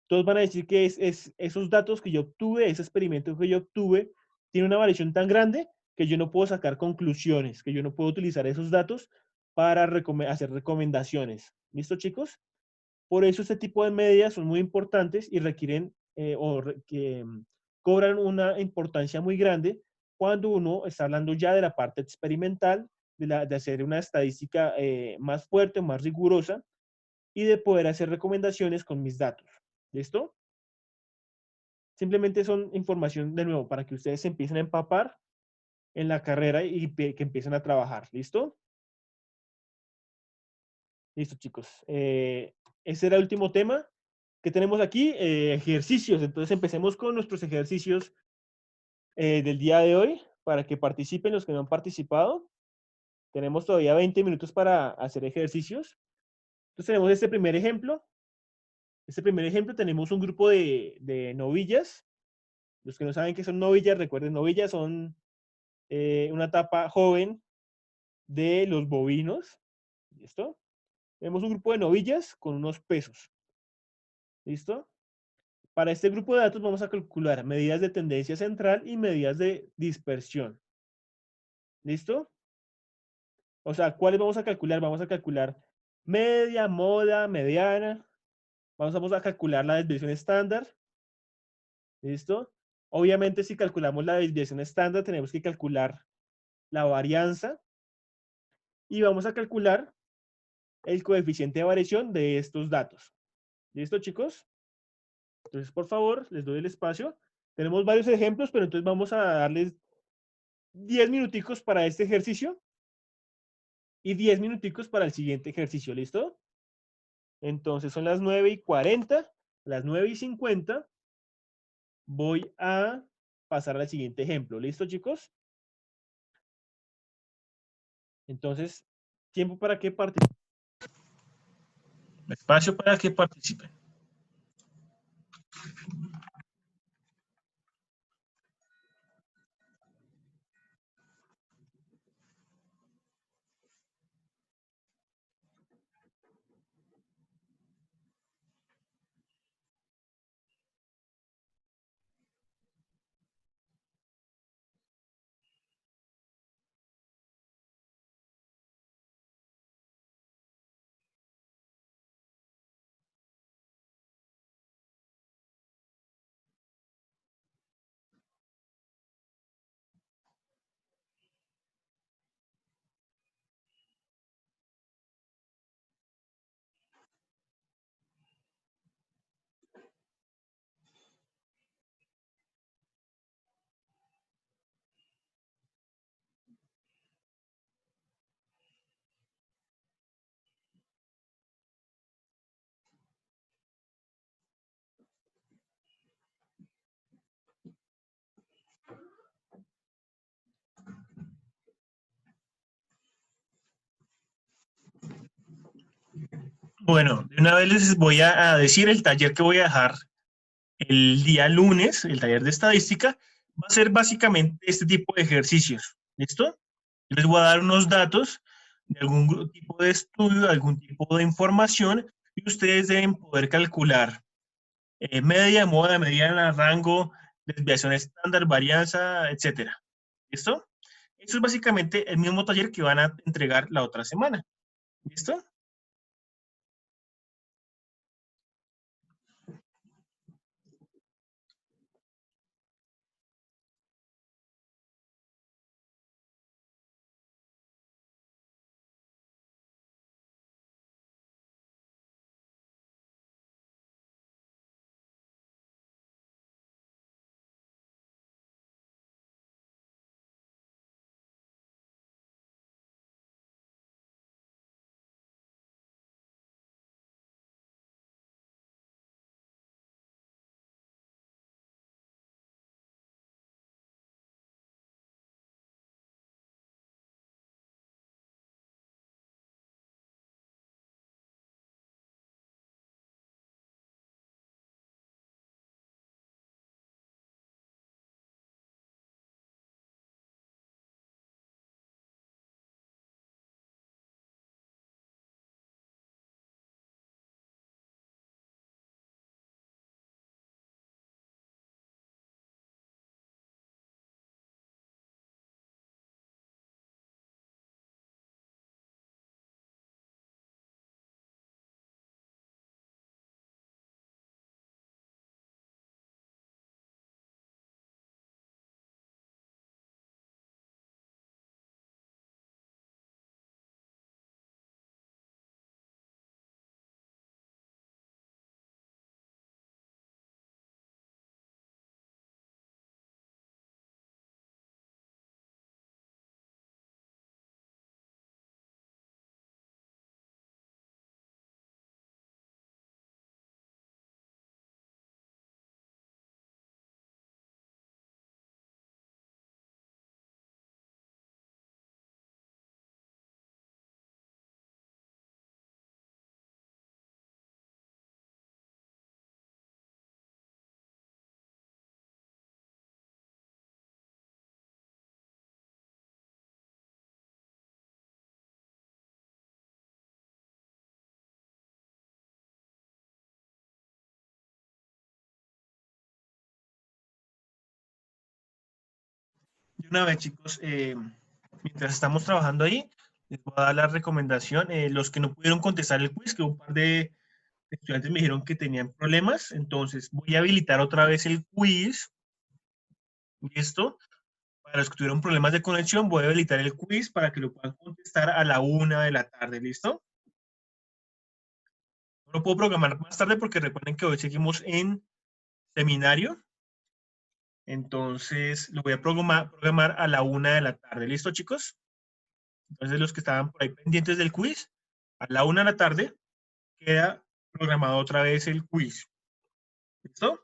todos van a decir que esos datos que yo obtuve, ese experimento que yo obtuve, tiene una variación tan grande que yo no puedo sacar conclusiones, que yo no puedo utilizar esos datos para hacer recomendaciones. ¿Listo, chicos? Por eso este tipo de medidas son muy importantes y requieren cobran una importancia muy grande cuando uno está hablando ya de la parte experimental, de hacer una estadística más fuerte, más rigurosa y de poder hacer recomendaciones con mis datos. ¿Listo? Simplemente son información, de nuevo, para que ustedes se empiecen a empapar en la carrera y que empiecen a trabajar. ¿Listo? Listo, chicos. Ese era el último tema que tenemos aquí, ejercicios. Entonces empecemos con nuestros ejercicios del día de hoy para que participen los que no han participado. Tenemos todavía 20 minutos para hacer ejercicios. Entonces tenemos este primer ejemplo. Este primer ejemplo tenemos un grupo de novillas. Los que no saben qué son novillas, recuerden, novillas son una etapa joven de los bovinos. ¿Listo? Tenemos un grupo de novillas con unos pesos. ¿Listo? Para este grupo de datos vamos a calcular medidas de tendencia central y medidas de dispersión. ¿Listo? O sea, ¿cuáles vamos a calcular? Vamos a calcular media, moda, mediana. Vamos a calcular la desviación estándar. ¿Listo? Obviamente, si calculamos la desviación estándar, tenemos que calcular la varianza. Y vamos a calcular el coeficiente de variación de estos datos. ¿Listo, chicos? Entonces, por favor, les doy el espacio. Tenemos varios ejemplos, pero entonces vamos a darles 10 minuticos para este ejercicio y 10 minuticos para el siguiente ejercicio. ¿Listo? Entonces son las 9:40, las 9:50. Voy a pasar al siguiente ejemplo. ¿Listo, chicos? Entonces, tiempo para que participen. Espacio para que participen. Bueno, de una vez les voy a decir el taller que voy a dejar el día lunes, el taller de estadística, va a ser básicamente este tipo de ejercicios. ¿Listo? Les voy a dar unos datos de algún tipo de estudio, de algún tipo de información, y ustedes deben poder calcular media, moda, mediana, rango, desviación estándar, varianza, etcétera. ¿Listo? Eso es básicamente el mismo taller que van a entregar la otra semana. ¿Listo? Y una vez, chicos, mientras estamos trabajando ahí, les voy a dar la recomendación. Los que no pudieron contestar el quiz, que un par de estudiantes me dijeron que tenían problemas, entonces voy a habilitar otra vez el quiz. ¿Listo? Para los que tuvieron problemas de conexión, voy a habilitar el quiz para que lo puedan contestar a la 1 de la tarde. ¿Listo? No lo puedo programar más tarde porque recuerden que hoy seguimos en seminario. Entonces, lo voy a programar a la 1 de la tarde. ¿Listo, chicos? Entonces, los que estaban por ahí pendientes del quiz, a la 1 de la tarde queda programado otra vez el quiz. ¿Listo?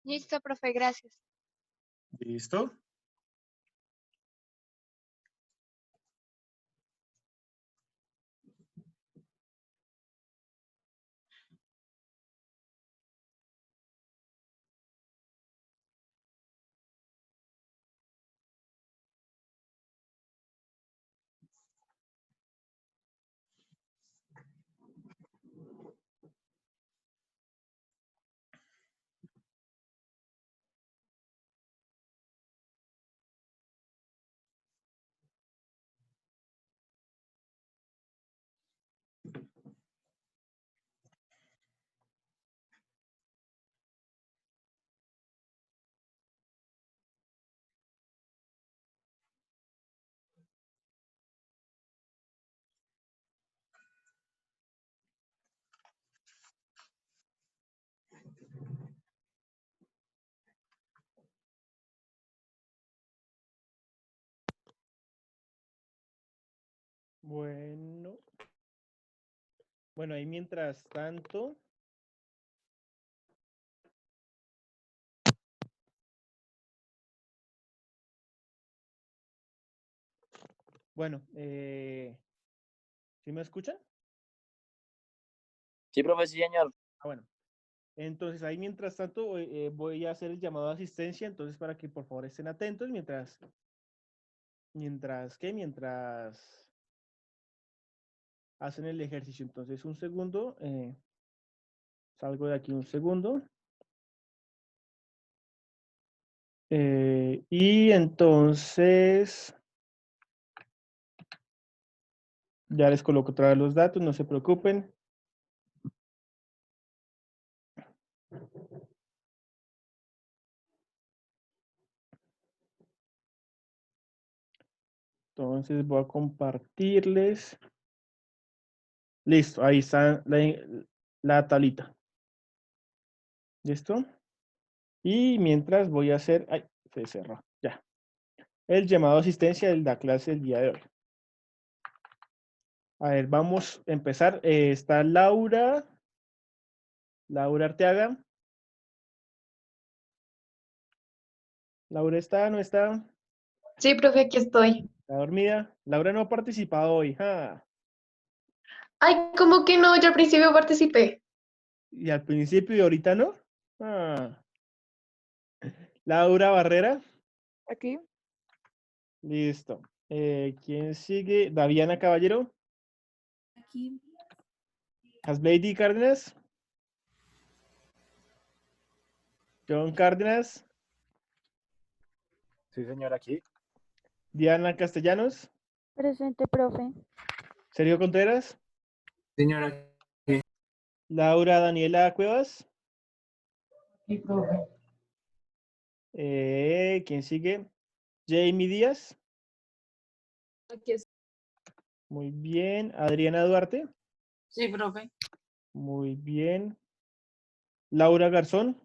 Listo, profe, gracias. ¿Listo? Bueno. Bueno, ahí mientras tanto. Bueno, ¿sí me escuchan? Sí, profe, sí, señor. Ah, bueno. Entonces, ahí mientras tanto voy a hacer el llamado de asistencia, entonces para que por favor estén atentos mientras hacen el ejercicio. Entonces, un segundo, salgo de aquí un segundo. Y entonces, ya les coloco otra vez los datos, no se preocupen. Entonces voy a compartirles. Listo, ahí está la tablita. ¿Listo? Y mientras voy a hacer, ay, se cerró, ya. El llamado de asistencia de la clase del día de hoy. A ver, vamos a empezar. Está Laura Arteaga. Laura está, ¿no está? Sí, profe, aquí estoy. Está dormida. Laura no ha participado hoy. ¡Ja! Ay, ¿cómo que no? Yo al principio participé. Y al principio y ahorita no. Ah. Laura Barrera. Aquí. Listo. ¿Quién sigue? Daviana Caballero. Aquí. Hasblady Cárdenas. John Cárdenas. Sí, señor, aquí. Diana Castellanos. Presente, profe. Sergio Contreras. Señora, Laura Daniela Cuevas. Sí, profe. ¿Quién sigue? Jamie Díaz. Aquí es. Muy bien. Adriana Duarte. Sí, profe. Muy bien. Laura Garzón.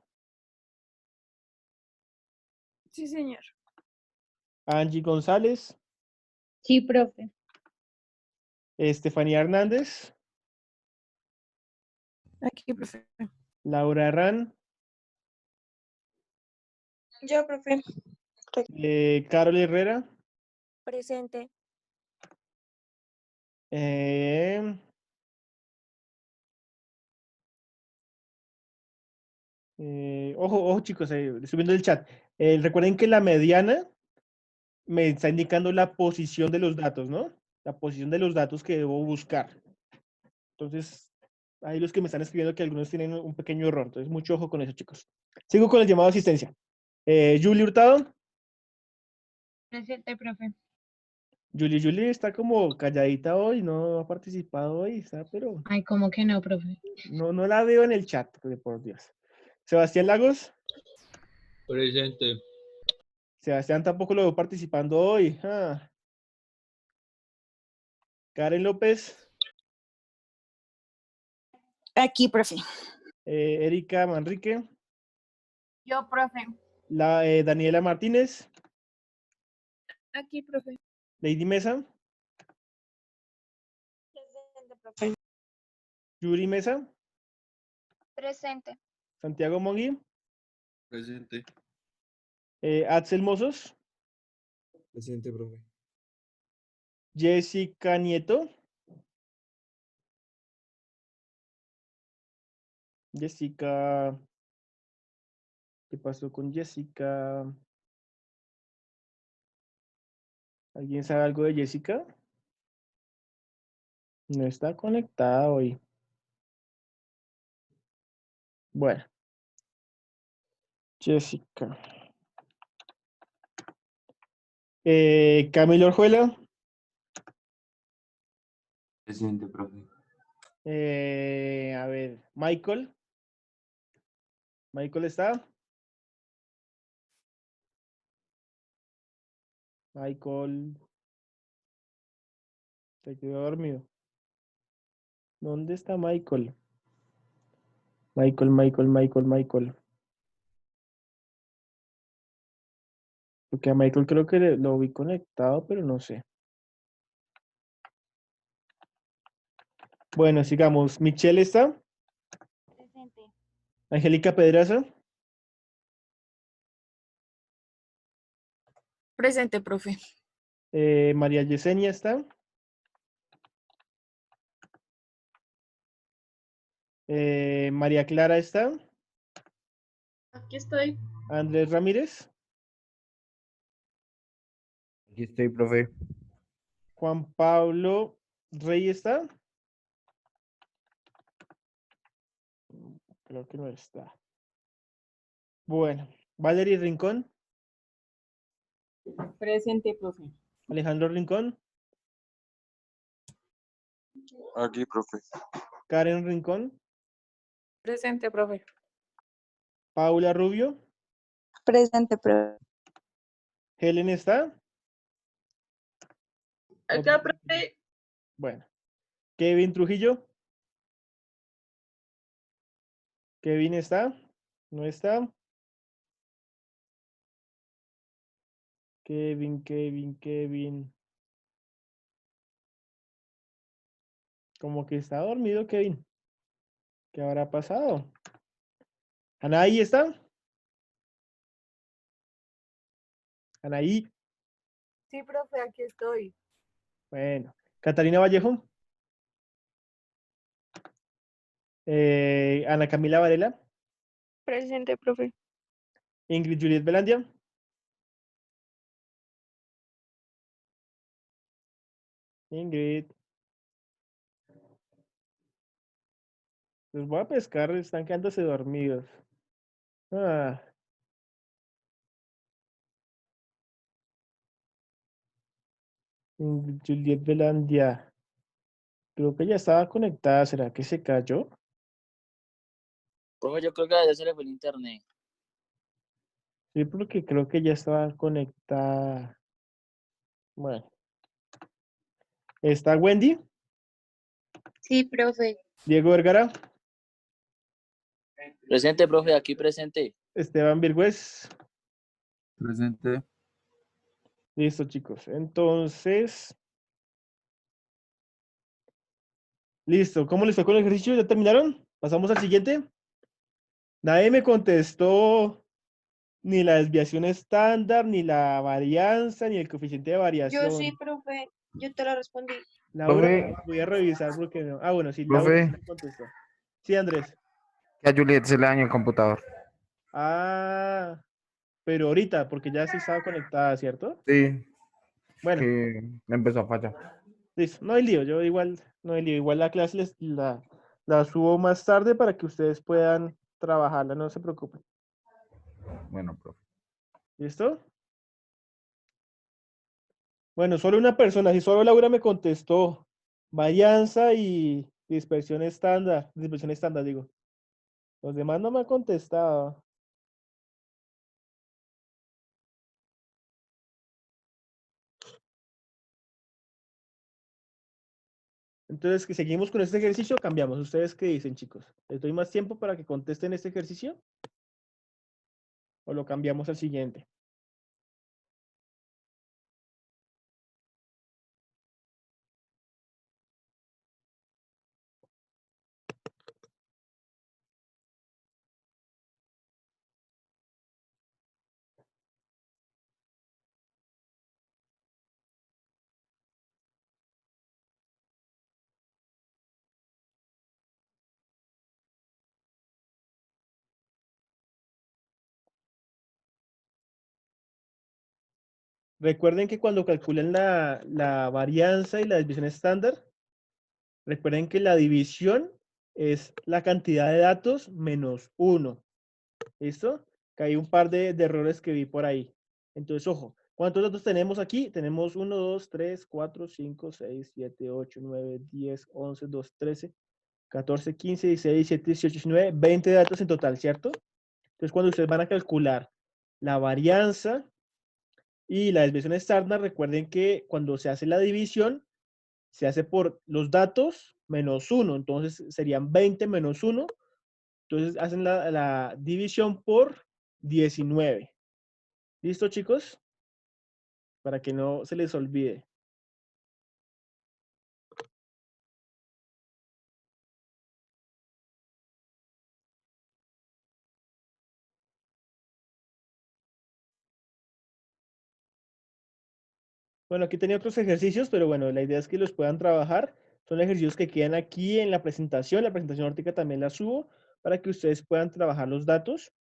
Sí, señor. Angie González. Sí, profe. Estefanía Hernández. Aquí, profe. Laura Herrán. Yo, profe. Carol Herrera. Presente. Ojo, chicos, estoy viendo el chat. Recuerden que la mediana me está indicando la posición de los datos, ¿no? La posición de los datos que debo buscar. Entonces, hay los que me están escribiendo que algunos tienen un pequeño error. Entonces, mucho ojo con eso, chicos. Sigo con el llamado de asistencia. Julie Hurtado. Presente, profe. Julie está como calladita hoy, no ha participado hoy, está, pero Ay, ¿cómo que no, profe? no la veo en el chat, por Dios. Sebastián Lagos. presente. Sebastián tampoco lo veo participando hoy. Karen López. Aquí, profe. Erika Manrique. Yo, profe. Daniela Martínez. Aquí, profe. Lady Mesa. Presente, profe. Yuri Mesa. Presente. Santiago Mogui. Presente. Axel Mozos. Presente, profe. Jessica Nieto. Jessica. ¿Qué pasó con Jessica? ¿Alguien sabe algo de Jessica? No está conectada hoy. Bueno. Jessica. Camilo Orjuela. Presente, profe. A ver, Michael. Michael está. Michael. Se quedó dormido. ¿Dónde está Michael? Michael. Porque a Michael creo que lo vi conectado, pero no sé. Bueno, sigamos. Michelle está. Presente. Angélica Pedraza. Presente, profe. María Yesenia está. María Clara está. Aquí estoy. Andrés Ramírez. Aquí estoy, profe. Juan Pablo Rey está. Creo que no está. Bueno, Valerie Rincón. Presente, profe. Alejandro Rincón. Aquí, profe. Karen Rincón. Presente, profe. Paula Rubio. Presente, profe. Helen está. Acá, profe. Bueno. Kevin Trujillo. Kevin está. No está. Kevin. Como que está dormido, Kevin. ¿Qué habrá pasado? Anaí está. Anaí. Sí, profe, aquí estoy. Bueno. Catalina Vallejo. Ana Camila Varela. Presente, profe. Ingrid Juliet Belandia. Ingrid. Los voy a pescar, están quedándose dormidos. Ah. Ingrid Juliet Belandia. Creo que ya estaba conectada. ¿Será que se cayó? Profe, yo creo que a ella se le fue el internet. Sí, porque creo que ya estaba conectada. Bueno. ¿Está Wendy? Sí, profe. Diego Vergara. Presente, profe, aquí presente. Esteban Virgüez. Presente. Listo, chicos. Entonces. Listo. ¿Cómo les fue con el ejercicio? ¿Ya terminaron? ¿Pasamos al siguiente? Nadie me contestó ni la desviación estándar, ni la varianza, ni el coeficiente de variación. Yo sí, profe. Yo te la respondí. Laura, Profe. voy a revisar porque no. Ah, bueno, sí, Laura Profe, me contestó. Sí, Andrés. que a Juliet se le dañó el computador. Ah, pero ahorita, porque ya sí estaba conectada, ¿cierto? Sí, Bueno, que empezó a fallar. listo. No hay lío, yo igual, no hay lío. Igual la clase la subo más tarde para que ustedes puedan trabajarla, no se preocupen. Bueno, profe. ¿Listo? Bueno, solo una persona, si solo Laura me contestó varianza y dispersión estándar, digo. Los demás no me han contestado. Entonces, que seguimos con este ejercicio, cambiamos. ¿Ustedes qué dicen, chicos? ¿Les doy más tiempo para que contesten este ejercicio? ¿O lo cambiamos al siguiente? Recuerden que cuando calculen la varianza y la desviación estándar, recuerden que la división es la cantidad de datos menos 1. ¿Listo? Que hay un par de errores que vi por ahí. Entonces, ojo, ¿cuántos datos tenemos aquí? Tenemos 1, 2, 3, 4, 5, 6, 7, 8, 9, 10, 11, 12, 13, 14, 15, 16, 17, 18, 19, 20 datos en total, ¿cierto? Entonces, cuando ustedes van a calcular la varianza y la desviación estándar, recuerden que cuando se hace la división, se hace por los datos menos 1. Entonces, serían 20 menos 1. Entonces, hacen la división por 19. ¿Listo, chicos? Para que no se les olvide. Bueno, aquí tenía otros ejercicios, pero bueno, la idea es que los puedan trabajar. Son ejercicios que quedan aquí en la presentación. La presentación órtica también la subo para que ustedes puedan trabajar los datos.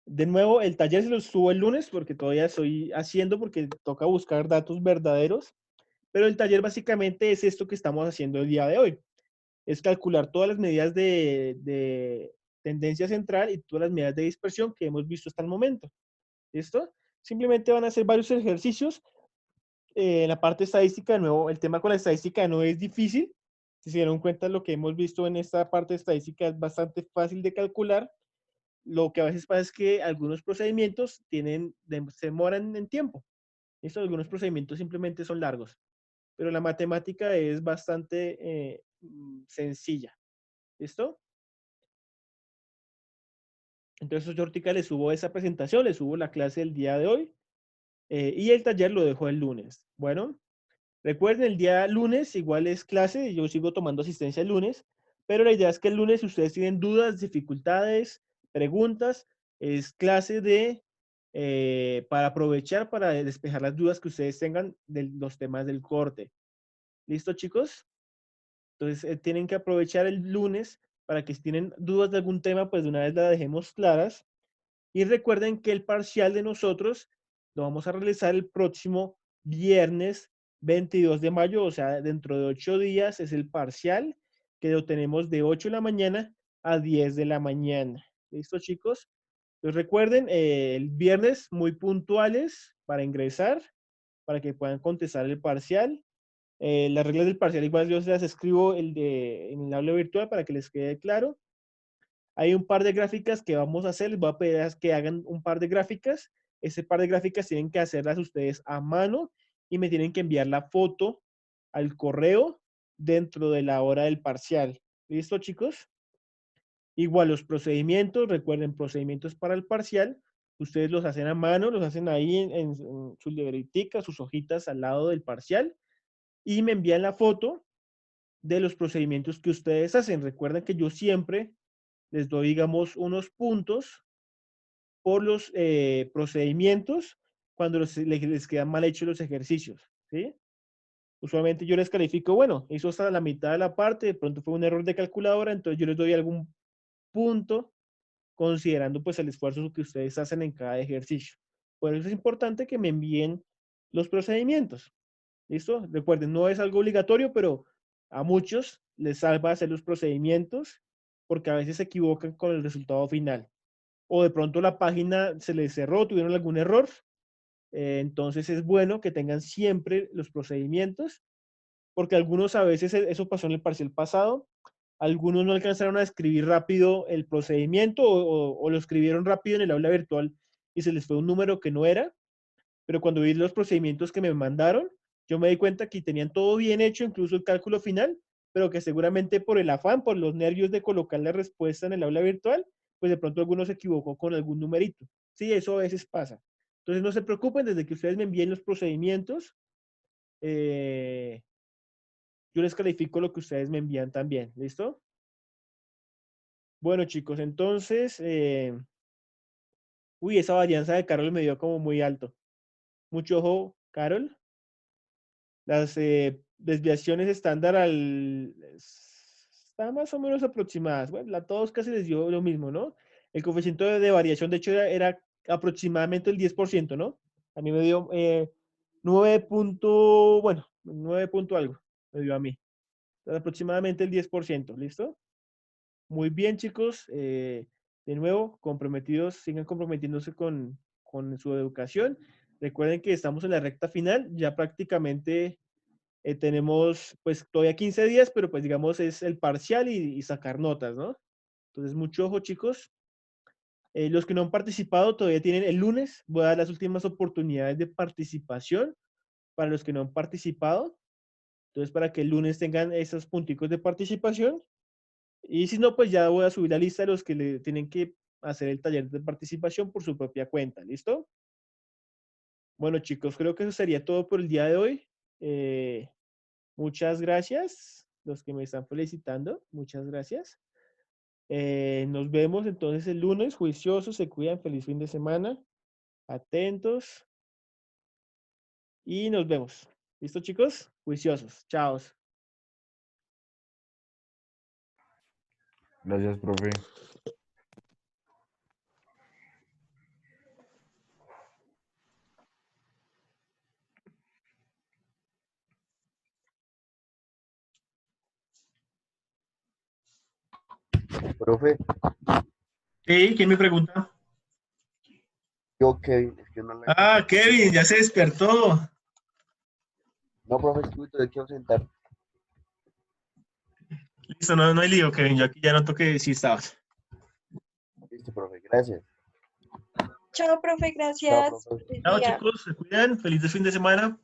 De nuevo, el taller se los subo el lunes porque todavía estoy haciendo, porque toca buscar datos verdaderos, pero el taller básicamente es esto que estamos haciendo el día de hoy. Es calcular todas las medidas de tendencia central y todas las medidas de dispersión que hemos visto hasta el momento. ¿Listo? Simplemente van a hacer varios ejercicios. En la parte estadística, de nuevo, el tema con la estadística no es difícil. Si se dieron cuenta, lo que hemos visto en esta parte estadística es bastante fácil de calcular. Lo que a veces pasa es que algunos procedimientos se demoran en tiempo. ¿Listo? Algunos procedimientos simplemente son largos, pero la matemática es bastante sencilla. ¿Listo? Entonces yo ahorita les subo esa presentación, les subo la clase del día de hoy y el taller lo dejo el lunes. Bueno, recuerden, el día lunes igual es clase, yo sigo tomando asistencia el lunes, pero la idea es que el lunes si ustedes tienen dudas, dificultades, preguntas, es clase para aprovechar para despejar las dudas que ustedes tengan de los temas del corte. ¿Listo, chicos? Entonces tienen que aprovechar el lunes para que si tienen dudas de algún tema, pues de una vez la dejemos claras. Y recuerden que el parcial de nosotros lo vamos a realizar el próximo viernes 22 de mayo, o sea, dentro de 8 días es el parcial que lo tenemos de 8 de la mañana a 10 de la mañana. ¿Listo, chicos? Entonces recuerden, el viernes muy puntuales para ingresar, para que puedan contestar el parcial. Las reglas del parcial igual yo se las escribo en el aula virtual para que les quede claro. Hay un par de gráficas que vamos a hacer, les voy a pedir que hagan un par de gráficas. Ese par de gráficas tienen que hacerlas ustedes a mano y me tienen que enviar la foto al correo dentro de la hora del parcial. ¿Listo, chicos? Igual los procedimientos, recuerden, procedimientos para el parcial, ustedes los hacen a mano, los hacen ahí en su libretica, sus hojitas al lado del parcial y me envían la foto de los procedimientos que ustedes hacen. Recuerden que yo siempre les doy, digamos, unos puntos por los procedimientos cuando les quedan mal hechos los ejercicios, ¿sí? Usualmente yo les califico, bueno, hizo hasta la mitad de la parte, de pronto fue un error de calculadora, entonces yo les doy algún punto considerando pues el esfuerzo que ustedes hacen en cada ejercicio. Por eso es importante que me envíen los procedimientos. ¿Listo? Recuerden, no es algo obligatorio, pero a muchos les salva hacer los procedimientos porque a veces se equivocan con el resultado final. O de pronto la página se les cerró, tuvieron algún error. Entonces es bueno que tengan siempre los procedimientos porque algunos a veces, eso pasó en el parcial pasado, algunos no alcanzaron a escribir rápido el procedimiento o lo escribieron rápido en el aula virtual y se les fue un número que no era, pero cuando vi los procedimientos que me mandaron, yo me di cuenta que tenían todo bien hecho, incluso el cálculo final, pero que seguramente por el afán, por los nervios de colocar la respuesta en el aula virtual, pues de pronto alguno se equivocó con algún numerito. Sí, eso a veces pasa. Entonces no se preocupen, desde que ustedes me envíen los procedimientos, eh, yo les califico lo que ustedes me envían también. ¿Listo? Bueno, chicos, entonces, uy, esa varianza de Carol me dio como muy alto. Mucho ojo, Carol. Las desviaciones estándar están más o menos aproximadas. Bueno, a todos casi les dio lo mismo, ¿no? El coeficiente de variación, de hecho, era aproximadamente el 10%, ¿no? A mí me dio 9 punto, bueno, 9 punto algo, me dio a mí. Entonces, aproximadamente el 10%, ¿listo? Muy bien, chicos. De nuevo, comprometidos, sigan comprometiéndose con su educación. Recuerden que estamos en la recta final, ya prácticamente tenemos pues todavía 15 días, pero pues digamos es el parcial y sacar notas, ¿no? Entonces, mucho ojo, chicos. Los que no han participado todavía tienen el lunes, voy a dar las últimas oportunidades de participación para los que no han participado. Entonces, para que el lunes tengan esos punticos de participación. Y si no, pues ya voy a subir la lista de los que le tienen que hacer el taller de participación por su propia cuenta. ¿Listo? Bueno, chicos, creo que eso sería todo por el día de hoy. Muchas gracias. Los que me están felicitando, muchas gracias. Nos vemos entonces el lunes, juiciosos, se cuidan, feliz fin de semana, atentos y nos vemos. ¿Listo, chicos? Juiciosos. Chao. Gracias, profe. Profe, Sí, ¿quién me pregunta? yo Kevin, es que no la Ah, Kevin, ya se despertó. No, profe, es que me tuve que ausentar. Listo, no hay lío, Kevin. Yo aquí ya noto que sí estabas. Listo, profe, gracias. Chao, profe, Chao, gracias. profe. Feliz Chao, día. chicos, se cuidan. Feliz fin de semana.